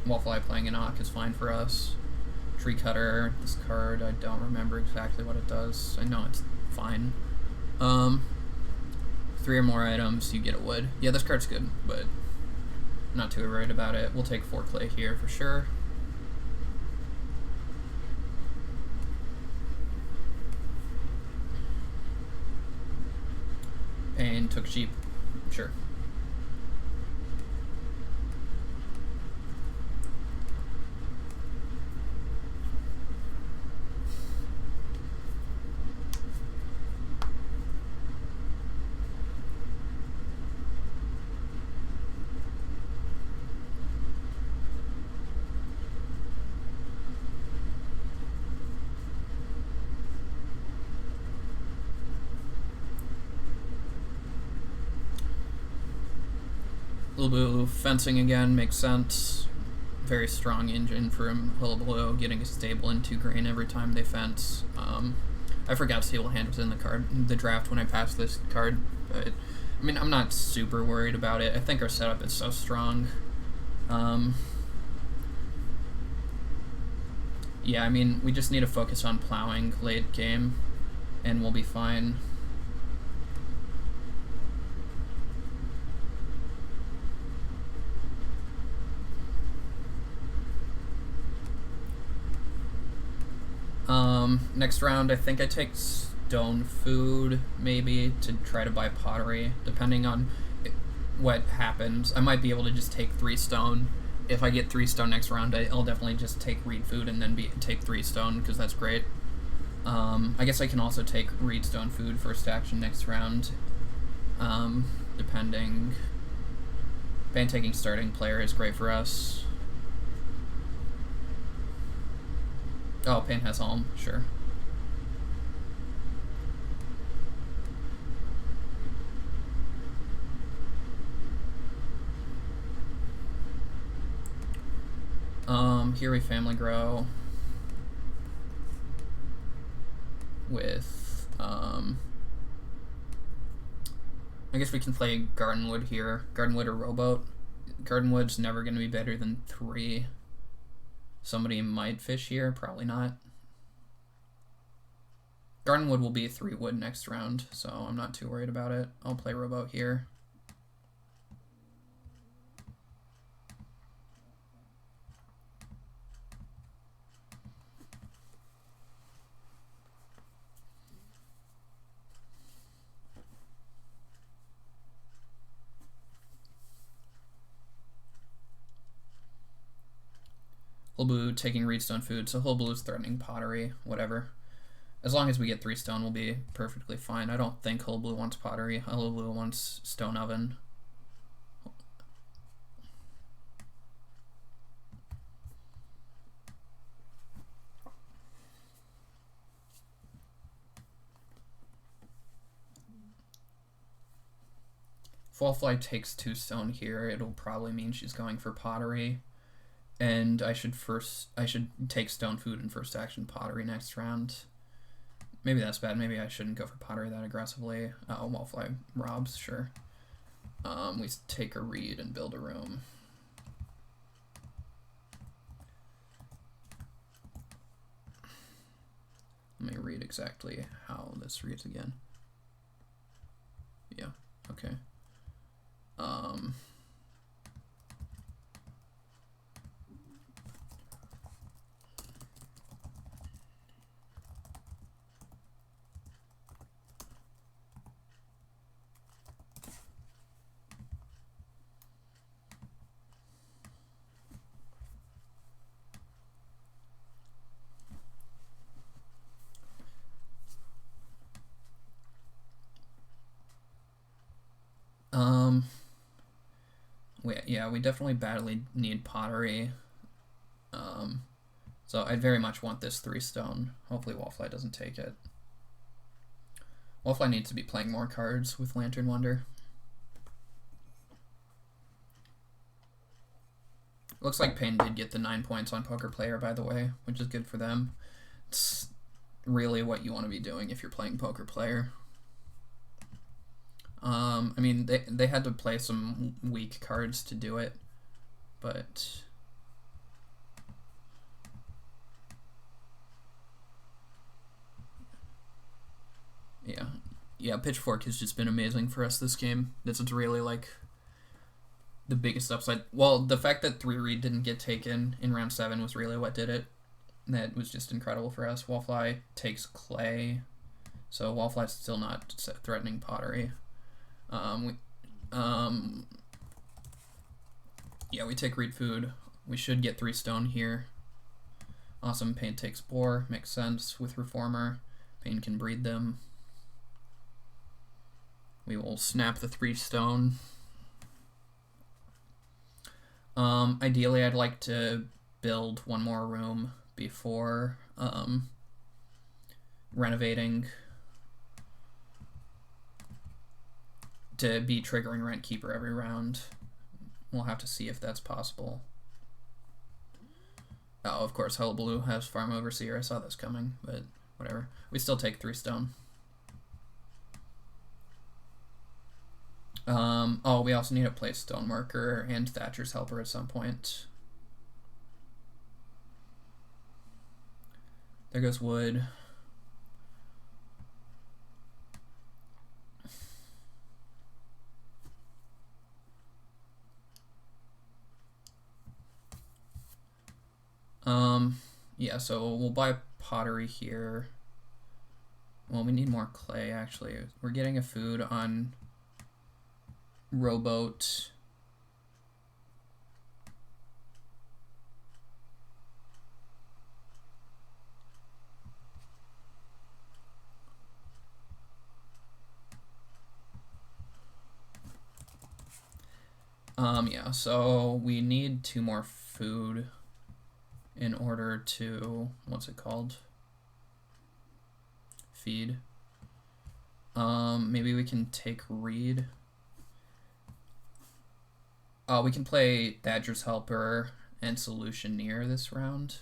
Wallfly playing an Ock is fine for us. Tree Cutter, this card, I don't remember exactly what it does. I know it's fine. 3 or more items, you get a wood. Yeah, this card's good, but not too worried about it. We'll take 4 clay here for sure. Pain took sheep, sure. Hullblue fencing again makes sense. Very strong engine from Hullblue, getting a stable and 2 grain every time they fence. I forgot Stable Hand was in the draft when I passed this card, but I mean, I'm not super worried about it. I think our setup is so strong. Yeah, I mean, we just need to focus on plowing late game, and we'll be fine. Next round, I think I take stone food, maybe, to try to buy pottery, depending on what happens. I might be able to just take 3 stone. If I get 3 stone next round, I'll definitely just take reed food and then take 3 stone, because that's great. I guess I can also take reed stone food first action next round, depending. Ban taking starting player is great for us. Oh, Pain has home, sure. Here we family grow with, I guess we can play Gardenwood here. Gardenwood or Rowboat. Gardenwood's never going to be better than 3. Somebody might fish here, probably not. Gardenwood will be 3 wood next round, so I'm not too worried about it. I'll play Rowboat here. Hull Blue taking Reedstone food, so Hull Blue's threatening pottery, whatever. As long as we get 3 stone, we'll be perfectly fine. I don't think Hull Blue wants pottery. Hull Blue wants stone oven. If Wallfly takes 2 stone here, it'll probably mean she's going for pottery. And I should take stone food and first action pottery next round. Maybe that's bad. Maybe I shouldn't go for pottery that aggressively. Oh, Wallfly robs, sure. We take a reed and build a room. Let me read exactly how this reads again. Yeah, okay. We definitely badly need pottery. So I very much want this 3 stone. Hopefully Wallfly doesn't take it. Wallfly needs to be playing more cards with Lantern Wonder. Looks like Payne did get the 9 points on Poker Player, by the way, which is good for them. It's really what you want to be doing if you're playing Poker Player. I mean, they had to play some weak cards to do it, but yeah, Pitchfork has just been amazing for us this game. This is really like the biggest upside. Well, the fact that 3 Reed didn't get taken in round 7 was really what did it. That was just incredible for us. Wallfly takes clay, so Wallfly's still not threatening pottery. We take Reed food. We should get 3 stone here. Awesome. Payne takes boar. Makes sense with Reformer. Payne can breed them. We will snap the 3 stone. Ideally, I'd like to build 1 more room before renovating to be triggering Rent Keeper every round. We'll have to see if that's possible. Oh, of course, Hull Blue has Farm Overseer. I saw this coming, but whatever. We still take 3 stone. Oh, we also need to play Stoneworker and Thatcher's Helper at some point. There goes wood. Yeah, so we'll buy pottery here. Well, we need more clay, actually. We're getting a food on Rowboat. Yeah, so we need 2 more food in order to, what's it called? Feed. Maybe we can take Reed. We can play Thatcher's Helper and Solutioneer this round.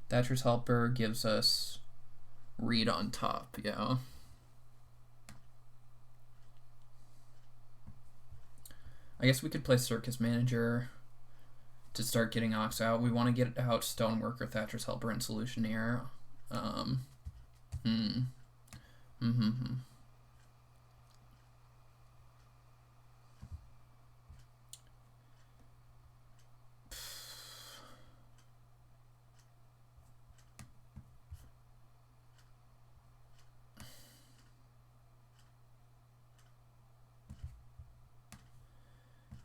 Thatcher's Helper gives us Reed on top, yeah. I guess we could play Circus Manager to start getting Ox out. We want to get out Stoneworker, Thatcher's Helper, and Solutioneer. Hmm. Mm-hmm.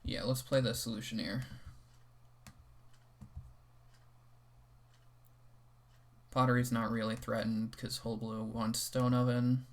Yeah, let's play the solutioneer. Pottery's not really threatened because Whole Blue wants Stone Oven.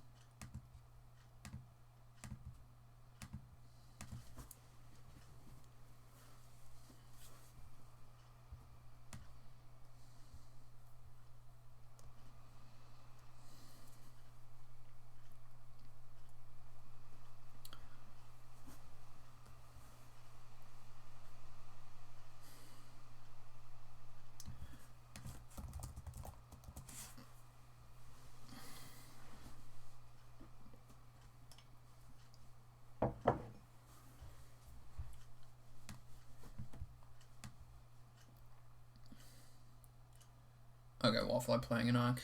Okay, Wallfly playing an Ock.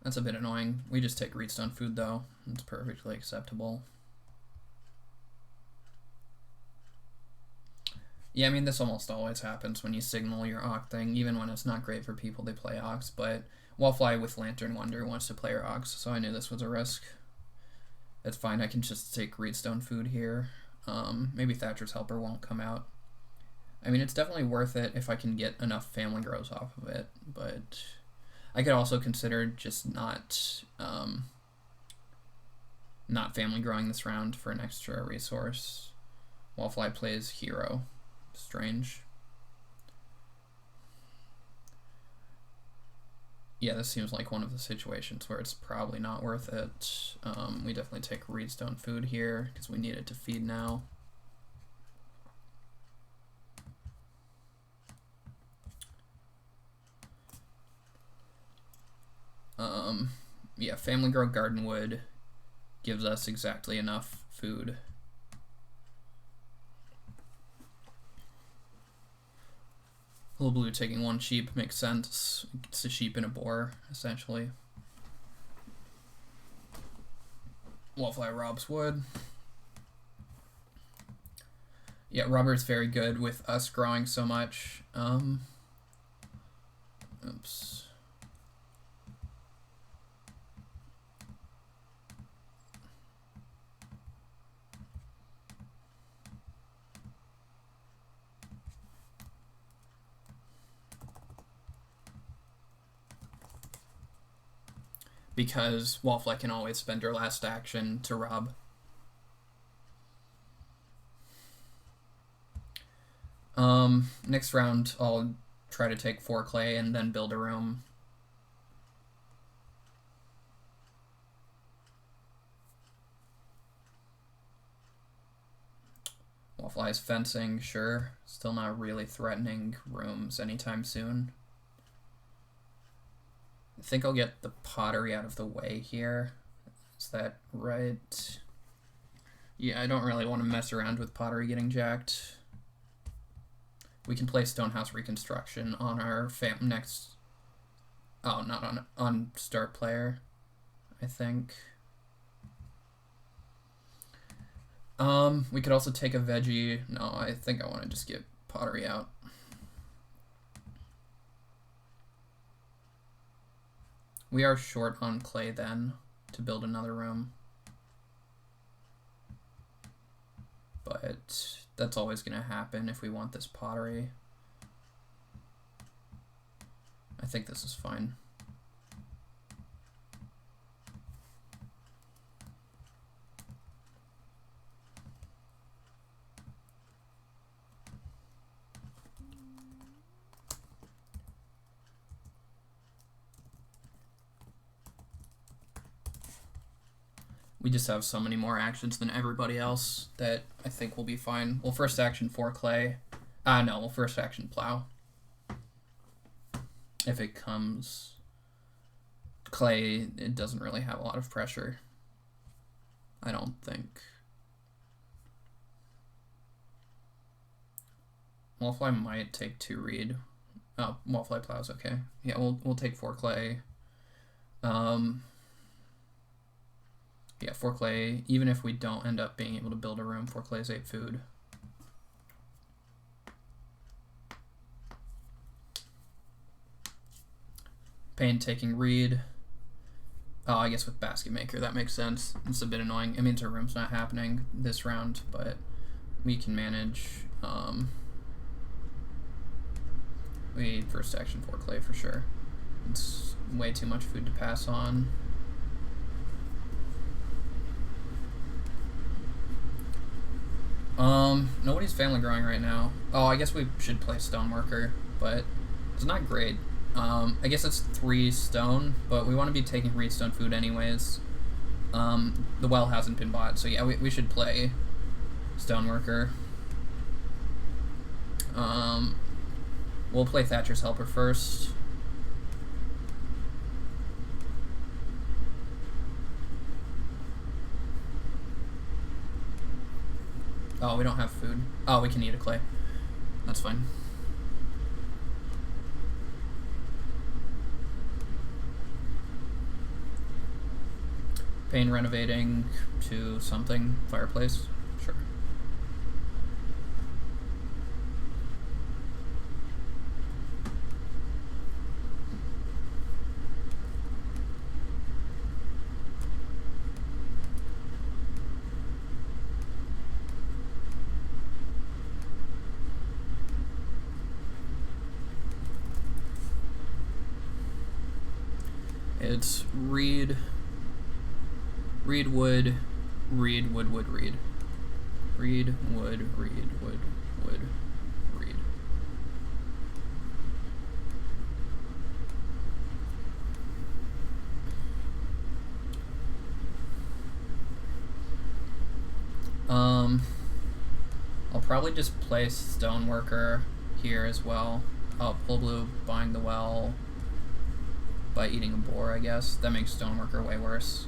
That's a bit annoying. We just take Reedstone food though. It's perfectly acceptable. Yeah, I mean, this almost always happens when you signal your Ock thing, even when it's not great for people they play Ocks, but Wallfly with Lantern Wonder wants to play her Ocks, so I knew this was a risk. That's fine, I can just take Reedstone food here. Maybe Thatcher's Helper won't come out. I mean, it's definitely worth it if I can get enough family grows off of it, but I could also consider just not family growing this round for an extra resource. Wallfly plays Hero. Strange. Yeah, this seems like one of the situations where it's probably not worth it. We definitely take Reedstone food here because we need it to feed now. Yeah, Family Grow Gardenwood gives us exactly enough food. Whole Blue taking one sheep makes sense. It's a sheep and a boar, essentially. Wallfly robs wood. Yeah, Robert's very good with us growing so much. Oops. Because Wallfly can always spend her last action to rob. Next round, I'll try to take 4 clay and then build a room. Wallfly's fencing, sure. Still not really threatening rooms anytime soon. I think I'll get the pottery out of the way here. Is that right? Yeah, I don't really want to mess around with pottery getting jacked. We can play Stonehouse Reconstruction on our next... Oh, not on start player, I think. We could also take a veggie. No, I think I want to just get pottery out. We are short on clay then to build another room. But that's always going to happen if we want this pottery. I think this is fine. We just have so many more actions than everybody else that I think we'll be fine. We'll first action 4 clay. No, we'll first action plow. If it comes clay, it doesn't really have a lot of pressure. I don't think. Wallfly might take 2 reed. Oh, Wallfly plows, okay. Yeah, we'll take 4 clay. Um, yeah, 4 clay. Even if we don't end up being able to build a room, 4 clay is 8 food. Painstaking reed. Oh, I guess with basket maker that makes sense. It's a bit annoying. It means our room's not happening this round, but we can manage. We need first action 4 clay for sure. It's way too much food to pass on. Nobody's family growing right now. Oh, I guess we should play stoneworker, but it's not great. I guess it's 3 stone, but we want to be taking redstone food anyways. The well hasn't been bought, so yeah, we should play stoneworker. We'll play Thatcher's Helper first. Oh, we don't have food. Oh, we can eat a clay. That's fine. Pain renovating to something. Fireplace. Sure. It's reed, wood, reed, wood, reed. Reed, wood, reed, wood, reed. I'll probably just place stoneworker here as well. Oh, pull blue, buying the well by eating a boar, I guess. That makes stoneworker way worse.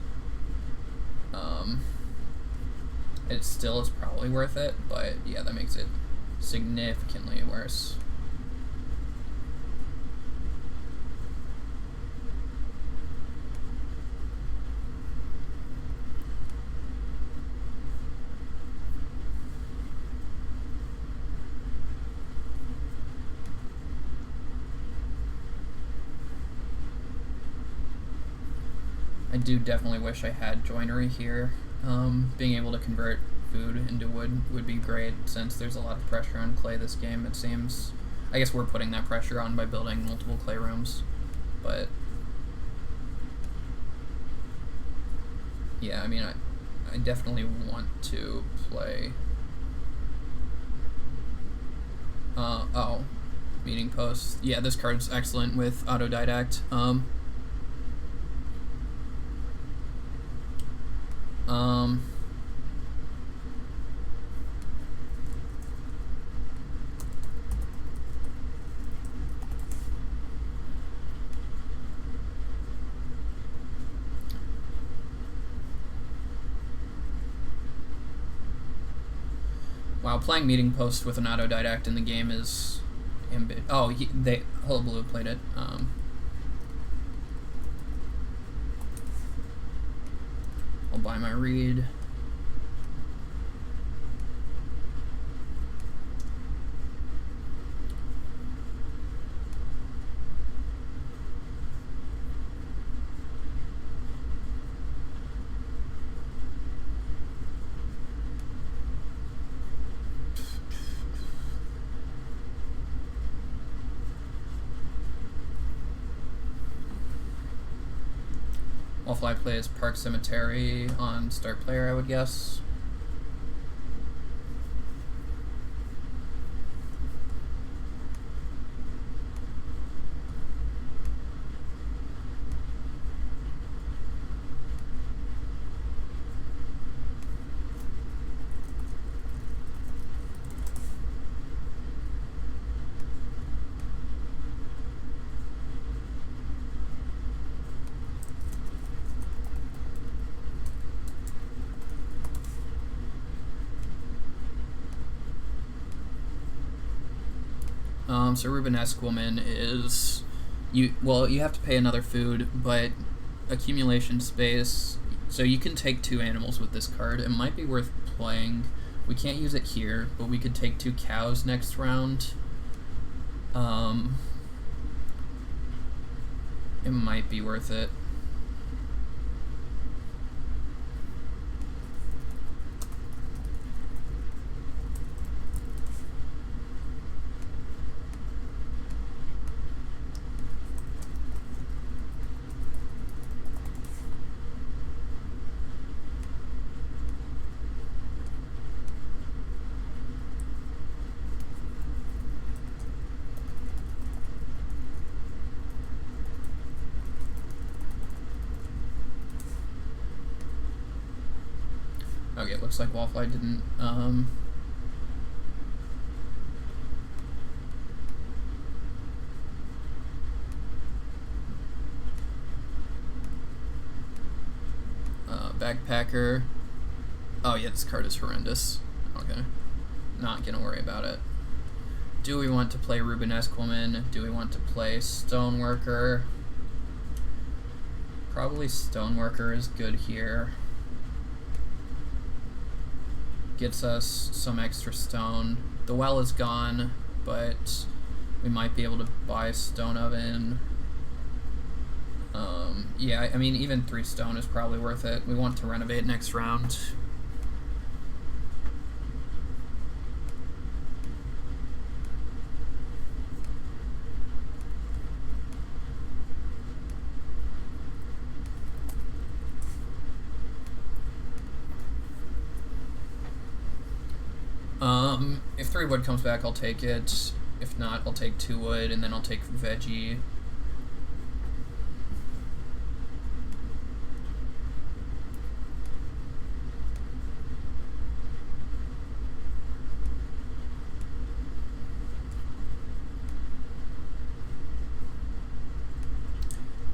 It still is probably worth it, but yeah, that makes it significantly worse. I do definitely wish I had joinery here. Being able to convert food into wood would be great, since there's a lot of pressure on clay this game, it seems. I guess we're putting that pressure on by building multiple clay rooms, but yeah, I mean, I definitely want to play. Oh, meeting post. Yeah, this card's excellent with autodidact. Wow, playing meeting post with an autodidact in the game is Hullabaloo played it. I'll buy my reed. Wallfly plays Park Cemetery on start player, I would guess. So Rubenesque Woman is you have to pay another food, but accumulation space. So you can take 2 animals with this card. It might be worth playing. We can't use it here, but we could take 2 cows next round. It might be worth it. Okay, it looks like Wallfly didn't, Backpacker. Oh yeah, this card is horrendous. Okay. Not gonna worry about it. Do we want to play Rubenesque Woman? Do we want to play Stoneworker? Probably Stoneworker is good here. Gets us some extra stone. The well is gone, but we might be able to buy Stone Oven. Yeah, I mean, even 3 stone is probably worth it. We want to renovate next round. If 3 wood comes back, I'll take it. If not, I'll take 2 wood, and then I'll take veggie.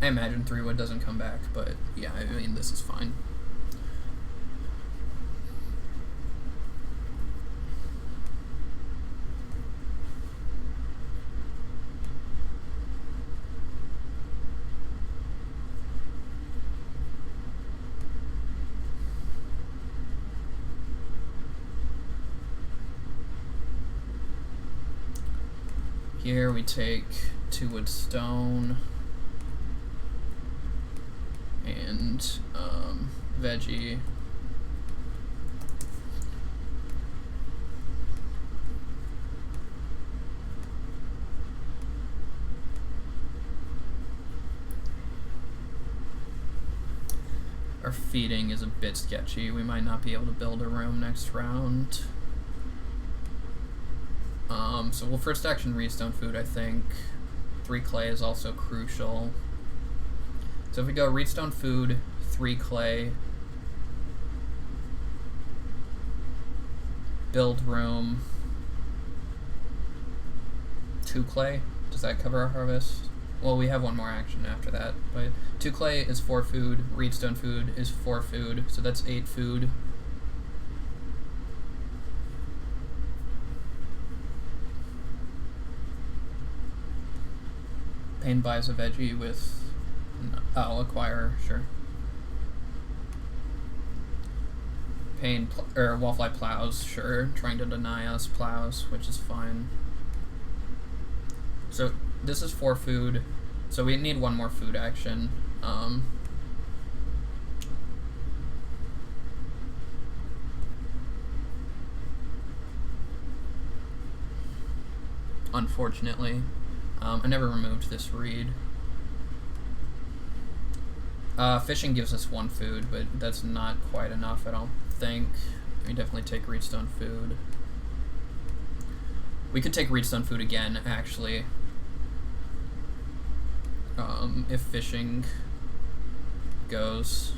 I imagine 3 wood doesn't come back, but yeah, I mean, this is fine. Here we take 2 wood stone and veggie. Our feeding is a bit sketchy. We might not be able to build a room next round. So we'll first action Redstone food, I think. 3 clay is also crucial. So if we go Redstone food, 3 clay, build room, 2 clay, does that cover our harvest? Well, we have 1 more action after that, but 2 clay is 4 food, Redstone food is 4 food, so that's 8 food. Payne buys a veggie with, oh, acquire, sure. Payne, or Wallfly plows, sure, trying to deny us plows, which is fine. So this is 4 food, so we need 1 more food action. Unfortunately. I never removed this reed. Fishing gives us 1 food, but that's not quite enough, I don't think. We definitely take Redstone food. We could take Redstone food again, actually. If fishing goes.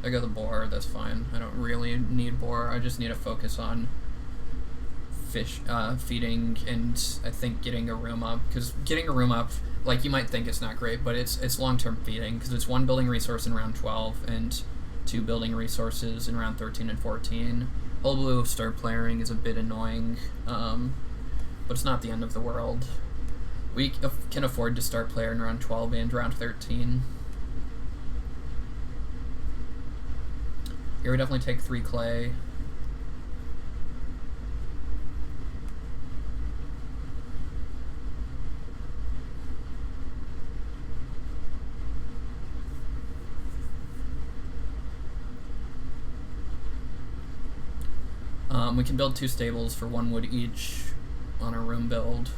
I go the boar, that's fine. I don't really need boar, I just need to focus on fish feeding and I think getting a room up, because getting a room up, like, you might think it's not great, but it's long-term feeding, because it's 1 building resource in round 12 and 2 building resources in round 13 and 14. Whole blue start playering is a bit annoying, but it's not the end of the world. We can afford to start player in round 12 and round 13. Here we definitely take 3 clay. We can build 2 stables for 1 wood each on our room build.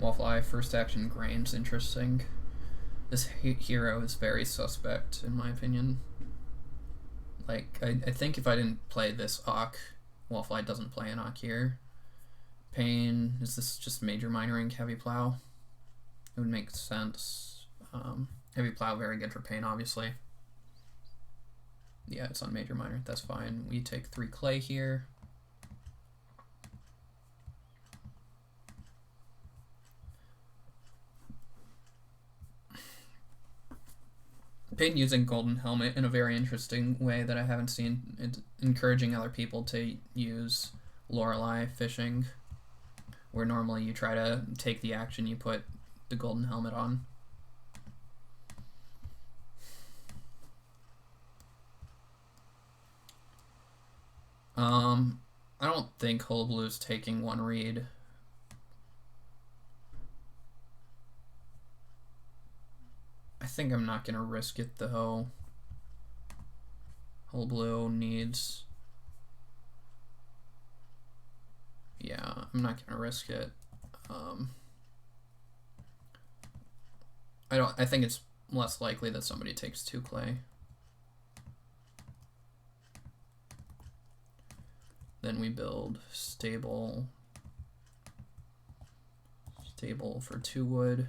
Wallfly, first action grain's interesting. This hero is very suspect, in my opinion. Like, I think if I didn't play this Ock, Wallfly doesn't play an Ock here. Pain, is this just major minoring heavy plow? It would make sense. Heavy plow, very good for pain, obviously. Yeah, it's on major minor, that's fine. We take 3 clay here. Pain using Golden Helmet in a very interesting way that I haven't seen. It's encouraging other people to use Lorelei fishing, where normally you try to take the action you put the Golden Helmet on. I don't think Hullablue's taking 1 read. I think I'm not gonna risk it though. Hullablu needs... Yeah, I'm not gonna risk it. I think it's less likely that somebody takes 2 clay. Then we build stable for 2 wood.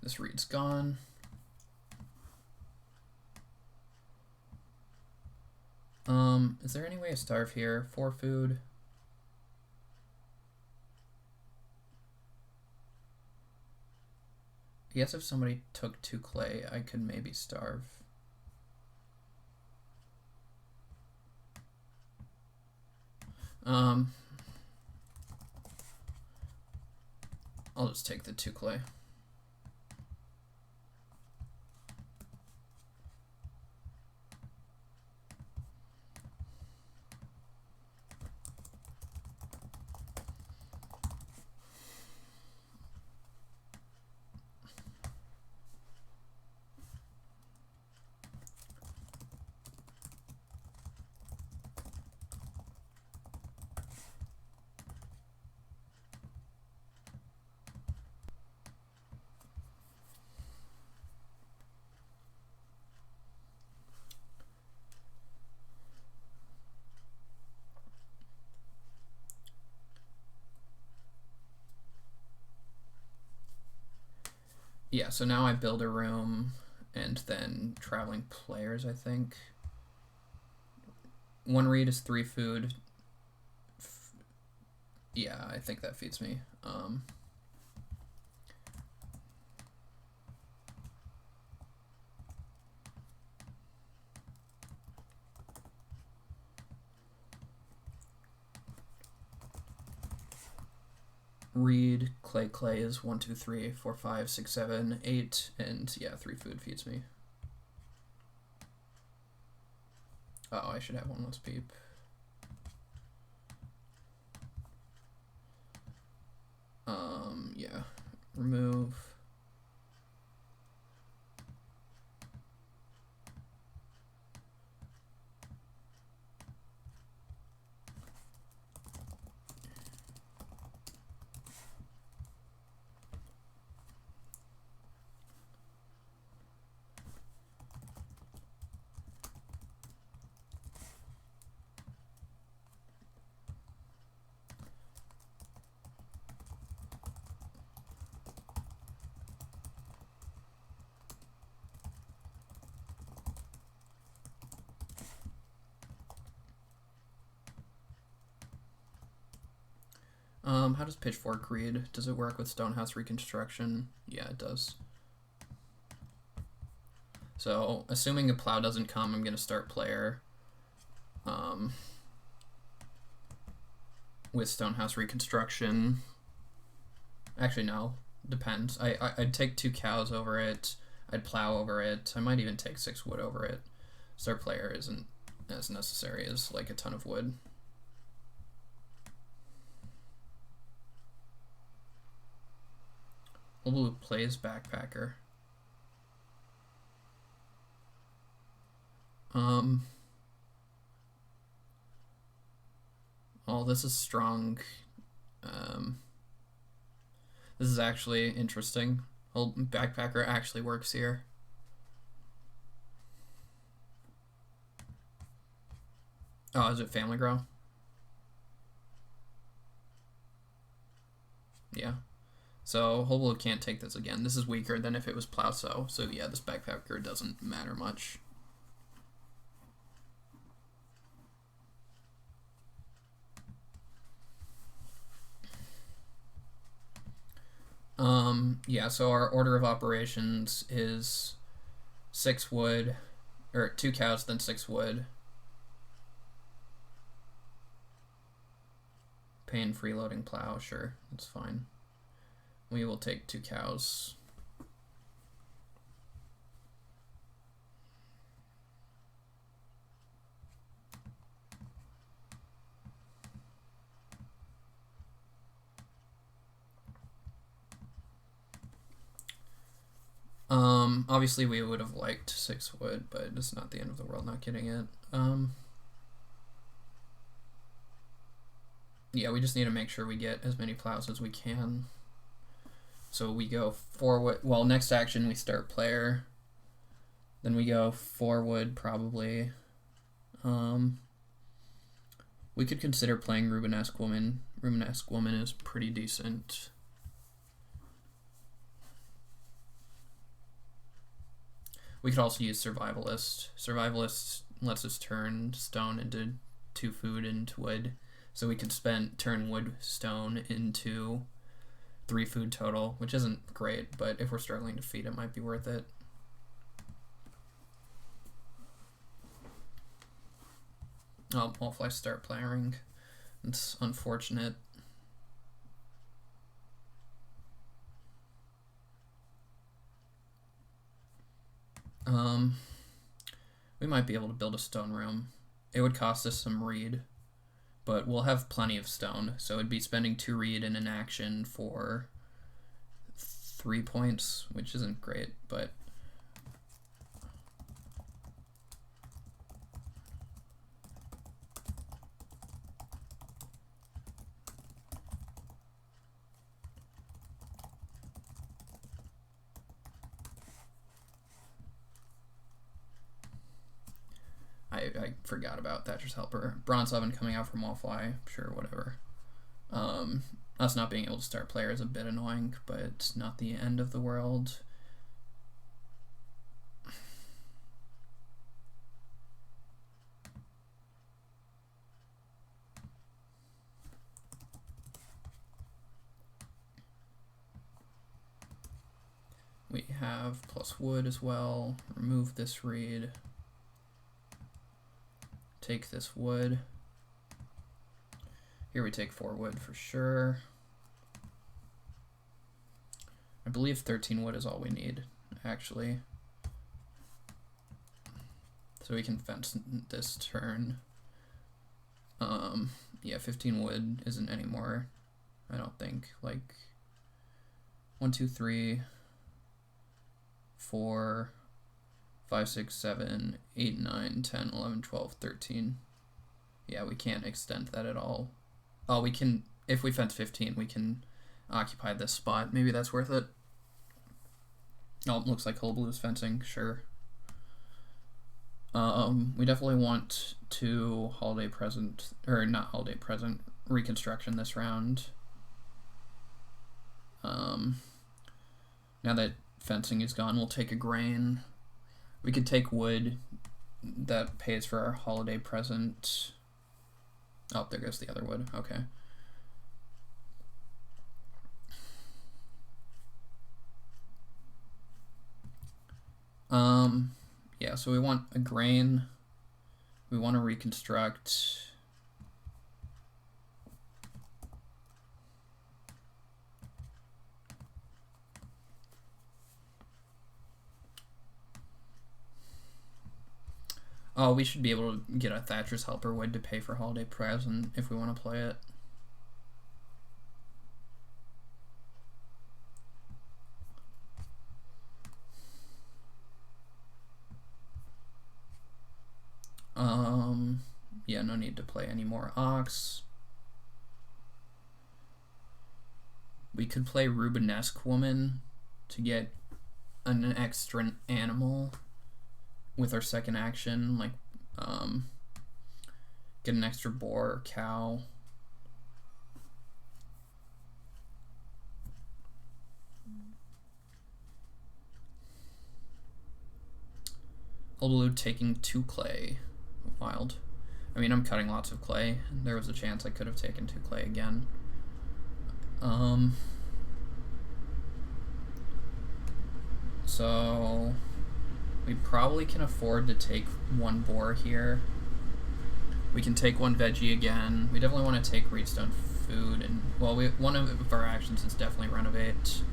This reed's gone. Is there any way to starve here? 4 food. I guess if somebody took 2 clay, I could maybe starve. I'll just take the 2 clay. Yeah, so now I build a room and then traveling players, I think. 1 reed is 3 food. Yeah, I think that feeds me. Reed, clay is 1, 2, 3, 4, 5, 6, 7, 8, and yeah, 3 food feeds me. Oh, I should have 1 less peep. Yeah, remove. How does Pitchfork read? Does it work with Stonehouse Reconstruction? Yeah, it does. So, assuming a plow doesn't come, I'm going to start player with Stonehouse Reconstruction. Actually, no. Depends. I'd take 2 cows over it. I'd plow over it. I might even take 6 wood over it. Start player isn't as necessary as like a ton of wood. Blue plays backpacker. Oh, this is strong. This is actually interesting. Well, backpacker actually works here. Oh, is it family grow? Yeah. So Whole Blue can't take this again. This is weaker than if it was plow sow. So yeah, this backpacker doesn't matter much. Yeah, so our order of operations is 6 wood, or 2 cows, then 6 wood. Paying freeloading plow, sure, that's fine. We will take 2 cows. Obviously we would have liked 6 wood, but it's not the end of the world not getting it. Yeah, we just need to make sure we get as many plows as we can. So we go 4 wood. Well, next action we start player. Then we go 4 wood probably. We could consider playing Rubenesque Woman. Rubenesque Woman is pretty decent. We could also use Survivalist. Survivalist lets us turn stone into 2 food and wood. So we could turn wood stone into 3 food total, which isn't great, but if we're struggling to feed, it might be worth it. Oh, Wallfly start playing. It's unfortunate. We might be able to build a stone room. It would cost us some reed, but we'll have plenty of stone, so it'd be spending 2 reed in an action for 3 points, which isn't great, but I forgot about Thatcher's Helper. Bronze Oven coming out from Wallfly, sure, whatever. Us not being able to start player is a bit annoying, but not the end of the world. We have plus wood as well. Remove this reed. Take this wood. Here we take 4 wood for sure. I believe 13 wood is all we need, actually. So we can fence this turn. Yeah, 15 wood isn't anymore, I don't think. Like 1, 2, 3, 4, 5, 6, 7, 8, 9, 10, 11, 12, 13. Yeah, we can't extend that at all. Oh, we can, if we fence 15, we can occupy this spot. Maybe that's worth it. Oh, it looks like Whole Blue's fencing, sure. We definitely want to holiday present, or not holiday present, reconstruction this round. Now that fencing is gone, we'll take a grain. We could take wood. That pays for our holiday present. Oh, there goes the other wood. Okay. Yeah, so we want a grain. We want to reconstruct. Oh, we should be able to get a Thatcher's Helper wood to pay for holiday present if we want to play it. Yeah, no need to play any more Ox. We could play Rubenesque Woman to get an extra animal with our second action, like get an extra boar or cow. Hullabaloo taking 2 clay. Wild. I mean, I'm cutting lots of clay. There was a chance I could have taken 2 clay again. So we probably can afford to take 1 boar here. We can take 1 veggie again. We definitely want to take Reedstone food, and well, one of our actions is definitely renovate.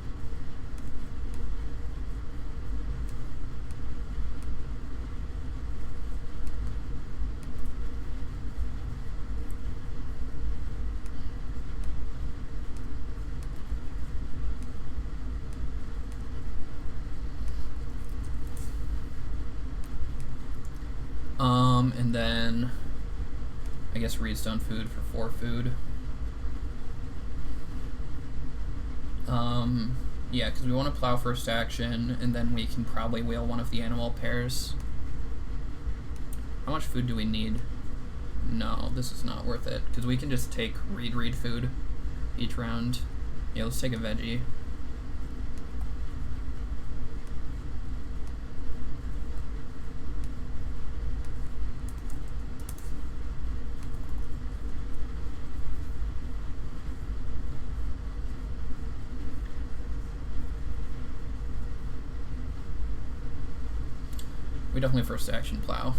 And then I guess Reedstone food for 4 food. Yeah, because we want to plow first action, and then we can probably wheel one of the animal pairs. How much food do we need? No, this is not worth it, because we can just take reed food each round. Yeah, let's take a veggie. We definitely first action plow.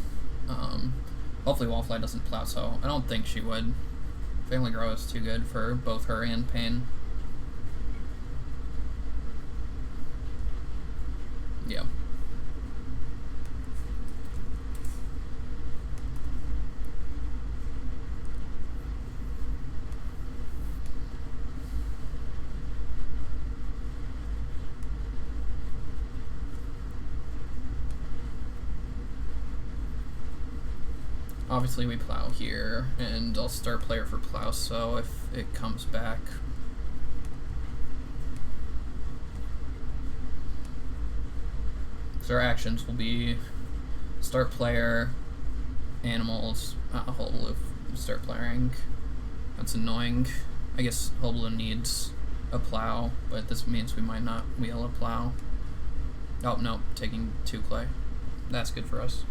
Hopefully Wallfly doesn't plow, so I don't think she would. Family Grow is too good for both her and Pain. Yeah. Obviously we plow here, and I'll start player for plow, so if it comes back. So our actions will be start player, animals, Hullabaloo start playing. That's annoying. I guess Hullabaloo needs a plow, but this means we might not wheel a plow. Oh, no, taking 2 clay. That's good for us.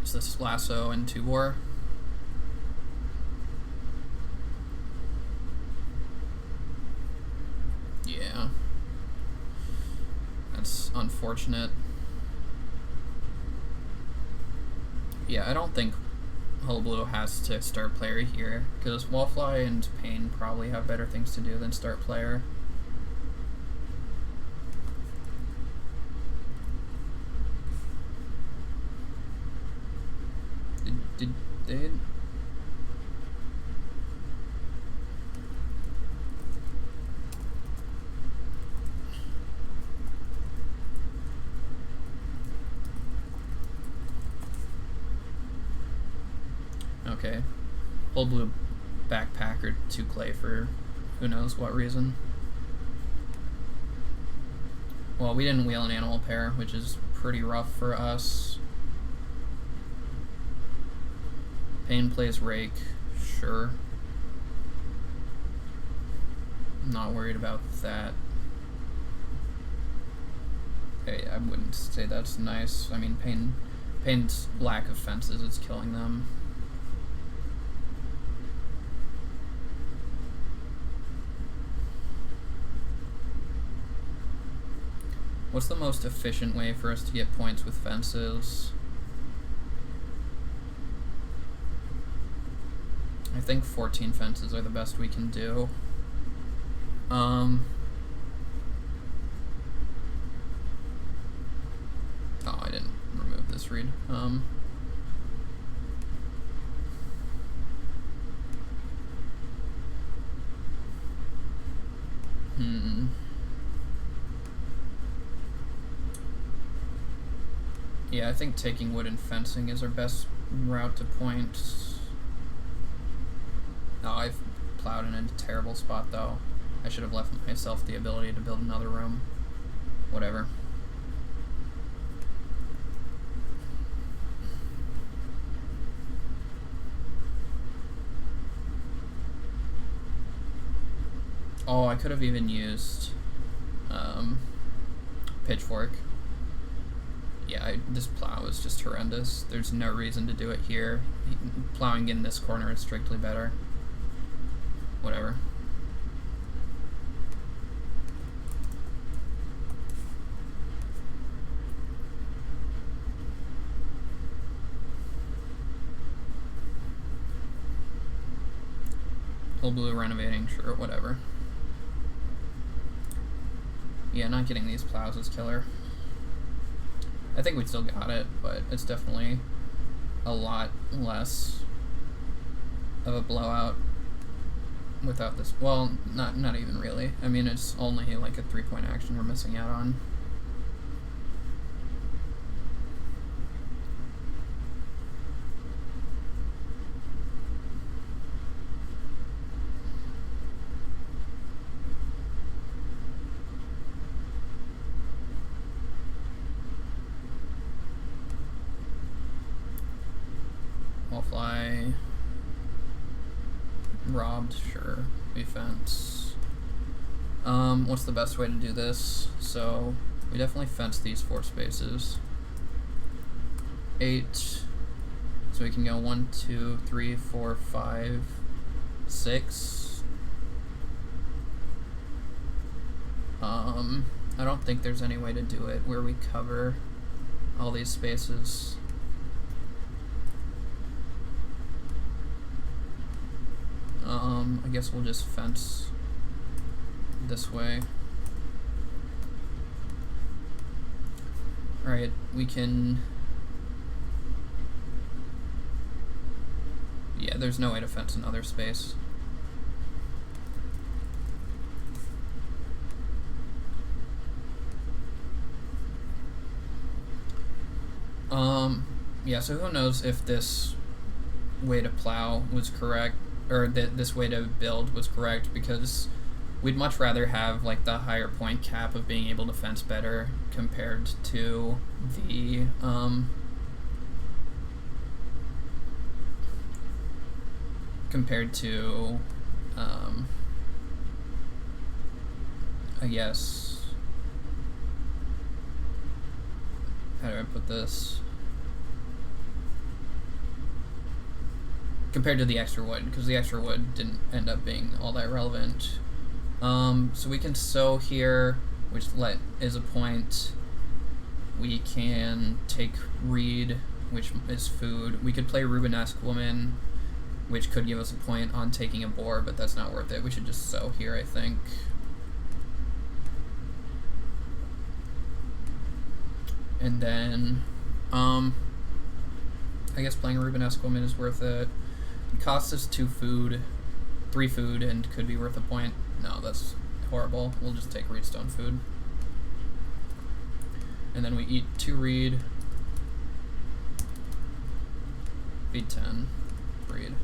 Is this lasso and 2 boar? Yeah. That's unfortunate. Yeah, I don't think Hullabaloo has to start player here, because Wallfly and Pain probably have better things to do than start player. Did they? Okay. Hullabaloo backpacker 2 clay for who knows what reason. Well, we didn't wheel an animal pair, which is pretty rough for us. Pain plays Rake, sure. Not worried about that. Hey, I wouldn't say that's nice. I mean, Pain's lack of fences is killing them. What's the most efficient way for us to get points with fences? I think 14 fences are the best we can do. Oh, I didn't remove this read. Yeah, I think taking wood and fencing is our best route to points. Oh, I've plowed in a terrible spot, though. I should have left myself the ability to build another room. Whatever. Oh, I could have even used pitchfork. Yeah, this plow is just horrendous. There's no reason to do it here. Plowing in this corner is strictly better. Whatever. Whole blue renovating, sure, whatever. Yeah, not getting these plows is killer. I think we still got it, but it's definitely a lot less of a blowout without this. Well, not even really. I mean, it's only like a 3-point action we're missing out on. Fly robbed, sure. We fence. What's the best way to do this? So we definitely fence these 4 spaces. 8. So we can go 1, 2, 3, 4, 5, 6. I don't think there's any way to do it where we cover all these spaces. I guess we'll just fence this way. Alright, we can... Yeah, there's no way to fence another space. Yeah, so who knows if this way to plow was correct, or this way to build was correct, because we'd much rather have like the higher point cap of being able to fence better compared to the I guess, how do I put this? Compared to the extra wood, because the extra wood didn't end up being all that relevant. So we can sow here, which is a point. We can take reed, which is food. We could play Rubenesque Woman, which could give us a point on taking a boar, but that's not worth it. We should just sow here, I think. And then, I guess playing Rubenesque Woman is worth it. It costs us 2 food, 3 food, and could be worth a point. No, that's horrible. We'll just take Reedstone food. And then we eat 2 reed. Feed 10. Reed.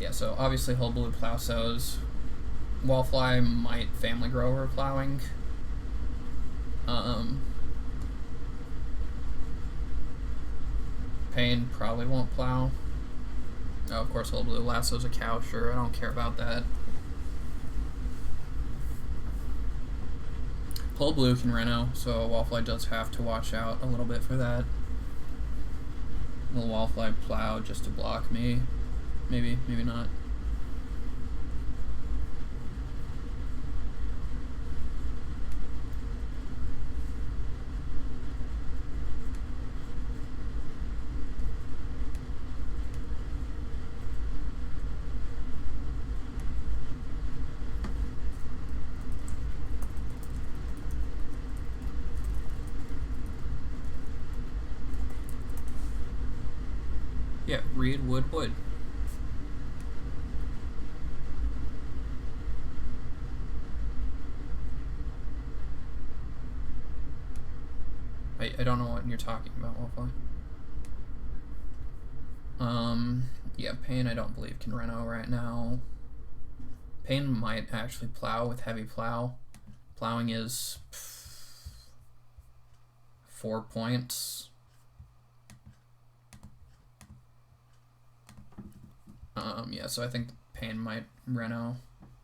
Yeah, so obviously whole blue plow sows. Wallfly might family grow over plowing. Pain probably won't plow. Oh, of course, whole blue lasso's a cow. Sure, I don't care about that. Pull blue can Reno, so Wallfly does have to watch out a little bit for that. Will Wallfly plow just to block me? Maybe, maybe not. Yeah, read wood. I don't know what you're talking about, Wallfly. Yeah, Pain I don't believe can Reno right now. Pain might actually plow with heavy plow. Plowing is 4 points. Yeah, so I think Pain might Reno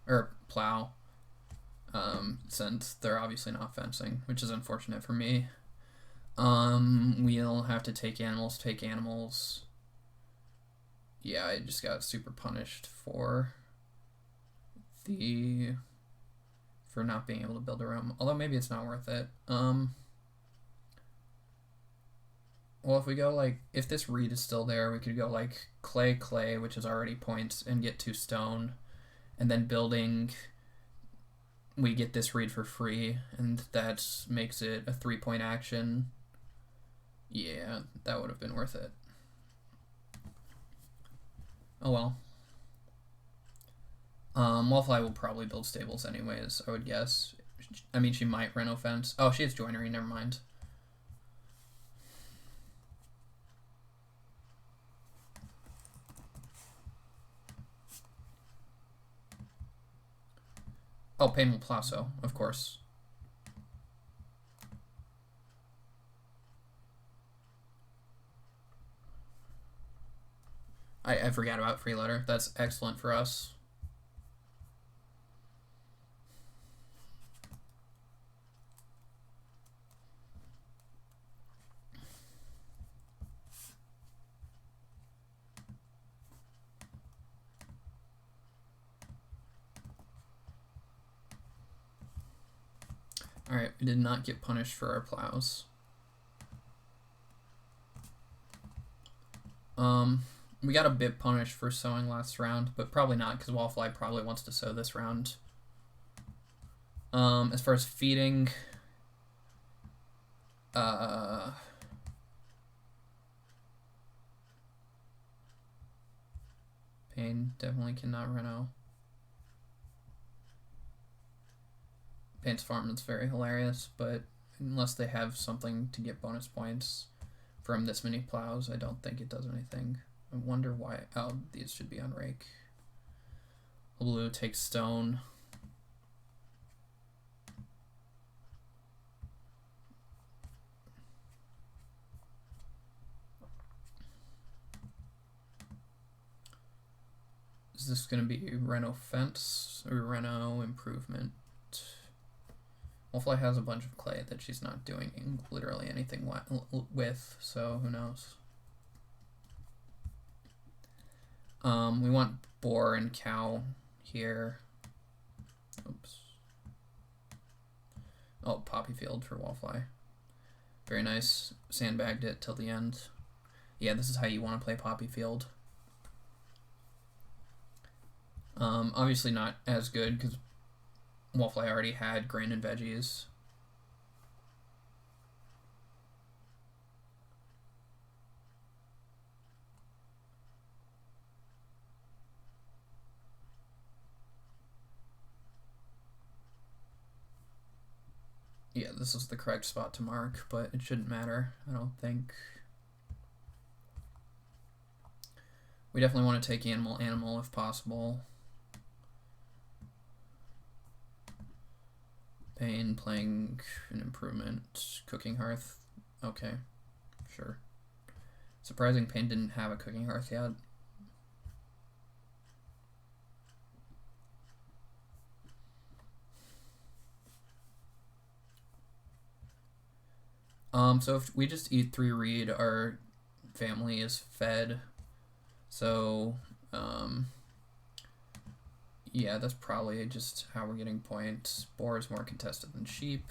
or plow. Since they're obviously not fencing, which is unfortunate for me. We'll have to take animals. Yeah, I just got super punished for not being able to build a room. Although maybe it's not worth it. Well, if we go like, if this reed is still there, we could go like clay, which is already points, and get 2 stone, and then building, we get this reed for free, and that makes it a 3-point action. Yeah, that would have been worth it. Oh well. Wallfly will probably build stables anyways, I would guess. I mean, she might Reno fence. Oh, she has joinery, never mind. Oh, Pain will Plasso, of course. I forgot about free letter. That's excellent for us. Alright, we did not get punished for our plows. We got a bit punished for sowing last round, but probably not, because Wallfly probably wants to sow this round. As far as feeding, Pain definitely cannot Reno. Pain's farm is very hilarious, but unless they have something to get bonus points from this many plows, I don't think it does anything. I wonder why. Oh, these should be on rake. Blue takes stone. Is this going to be Reno fence or Reno improvement? Wallfly has a bunch of clay that she's not doing literally anything with, so who knows. We want boar and cow here. Oops. Oh, poppy field for Wallfly. Very nice. Sandbagged it till the end. Yeah, this is how you want to play poppy field. Obviously not as good because Wallfly already had grain and veggies. Yeah, this is the correct spot to mark, but it shouldn't matter, I don't think. We definitely want to take animal if possible. Pain playing an improvement. Cooking hearth. Okay, sure. Surprising Pain didn't have a cooking hearth yet. So if we just eat 3 reed, our family is fed. So, yeah, that's probably just how we're getting points. Boar is more contested than sheep.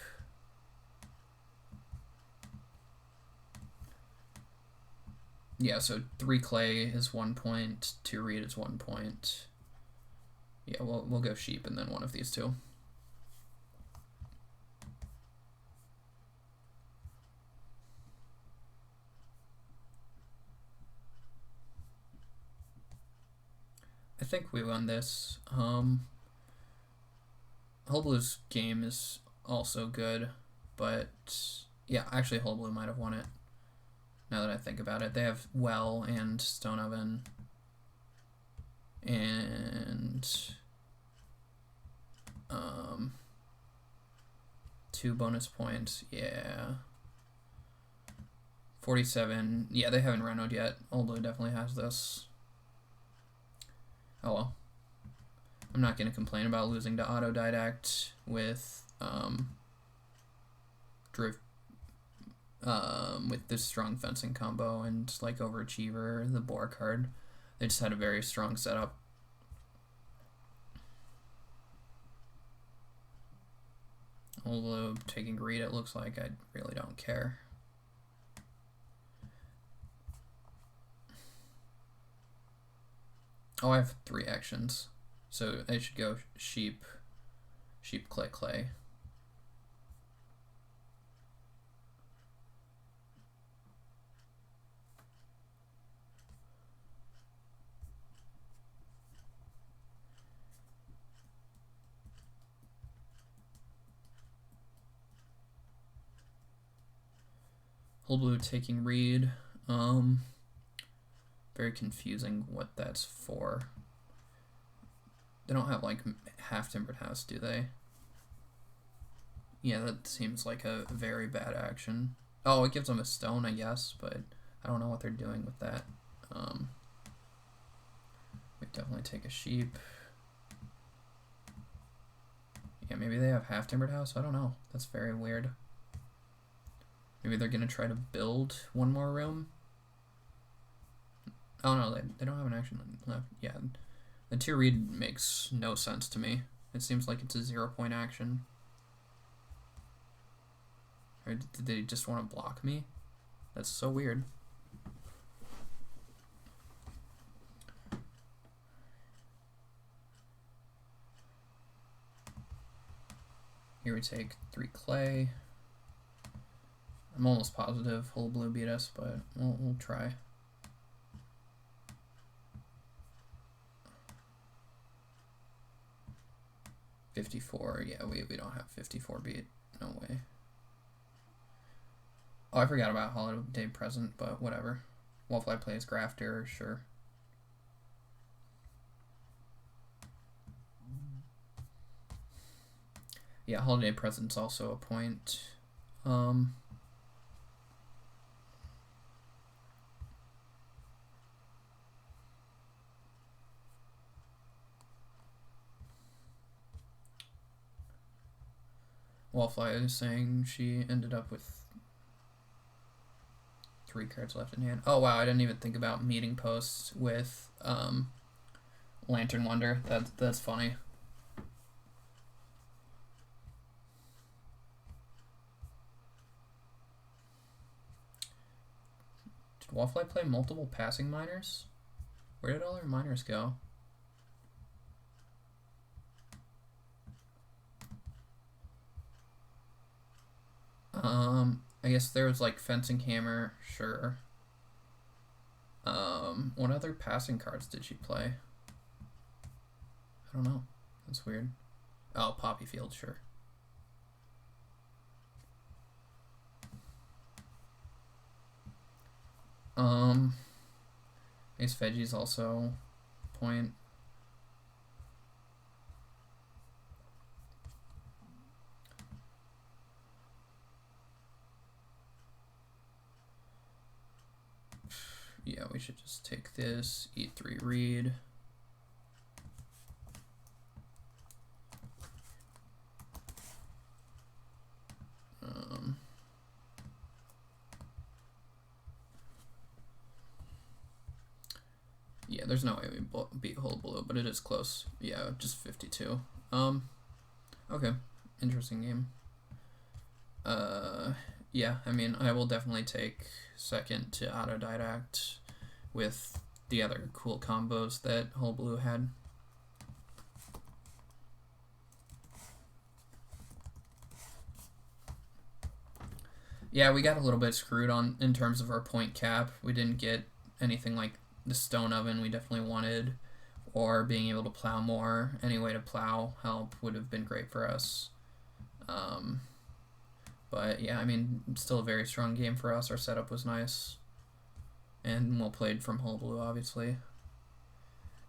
Yeah, so 3 clay is 1 point, 2 reed is 1 point. Yeah, we'll go sheep and then one of these two. I think we won this. Hull Blue's game is also good, but yeah, actually Hull Blue might have won it. Now that I think about it, they have well and stone oven, and 2 bonus points. Yeah, 47. Yeah, they haven't renoed yet. Hull Blue definitely has this. Oh well. I'm not going to complain about losing to Autodidact with with this strong fencing combo and like Overachiever, the boar card. They just had a very strong setup. Although taking greed, it looks like I really don't care. Oh, I have 3 actions. So I should go sheep, clay, clay. Hull Blue taking reed. Very confusing what that's for. They don't have like half-timbered house, do they? Yeah, that seems like a very bad action. Oh, it gives them a stone, I guess, but I don't know what they're doing with that. We definitely take a sheep. Yeah, maybe they have half-timbered house? I don't know. That's very weird. Maybe they're going to try to build one more room? Oh no, they don't have an action left. Yeah, the 2 reed makes no sense to me. It seems like it's a 0-point action. Or did they just want to block me? That's so weird. Here we take 3 clay. I'm almost positive Hull Blue beat us, but we'll try. $54. Yeah, we don't have 54 beat. No way. Oh, I forgot about Holiday Present, but whatever. Wallfly plays Grafter, sure. Yeah, Holiday Present's also a point. Wallfly is saying she ended up with 3 cards left in hand. Oh wow, I didn't even think about meeting posts with Lantern Wonder. That's funny. Did Wallfly play multiple passing miners? Where did all our miners go? I guess there was like Fencing Hammer, sure. What other passing cards did she play? I don't know. That's weird. Oh, Poppy Field, sure. Ace Veggies also point. Yeah, we should just take this, eat 3 reed. there's no way we beat Whole Blue, but it is close. Yeah, just 52. Okay, interesting game. Yeah, I mean, I will definitely take second to Autodidact with the other cool combos that Whole Blue had. Yeah, we got a little bit screwed on in terms of our point cap. We didn't get anything like the stone oven we definitely wanted, or being able to plow more. Any way to plow help would have been great for us. But yeah, I mean, still a very strong game for us. Our setup was nice, and well played from Whole Blue, obviously.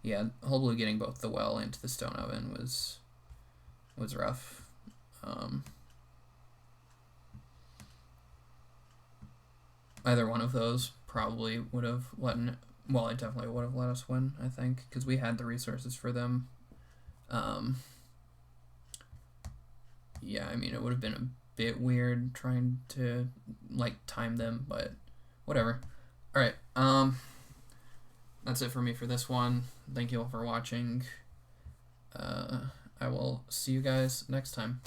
Yeah, Whole Blue getting both the well into the stone oven was rough. Either one of those probably would have it definitely would have let us win, I think, because we had the resources for them. Yeah, I mean, it would have been a bit weird trying to, like, time them, but whatever. Alright, that's it for me for this one. Thank you all for watching. I will see you guys next time.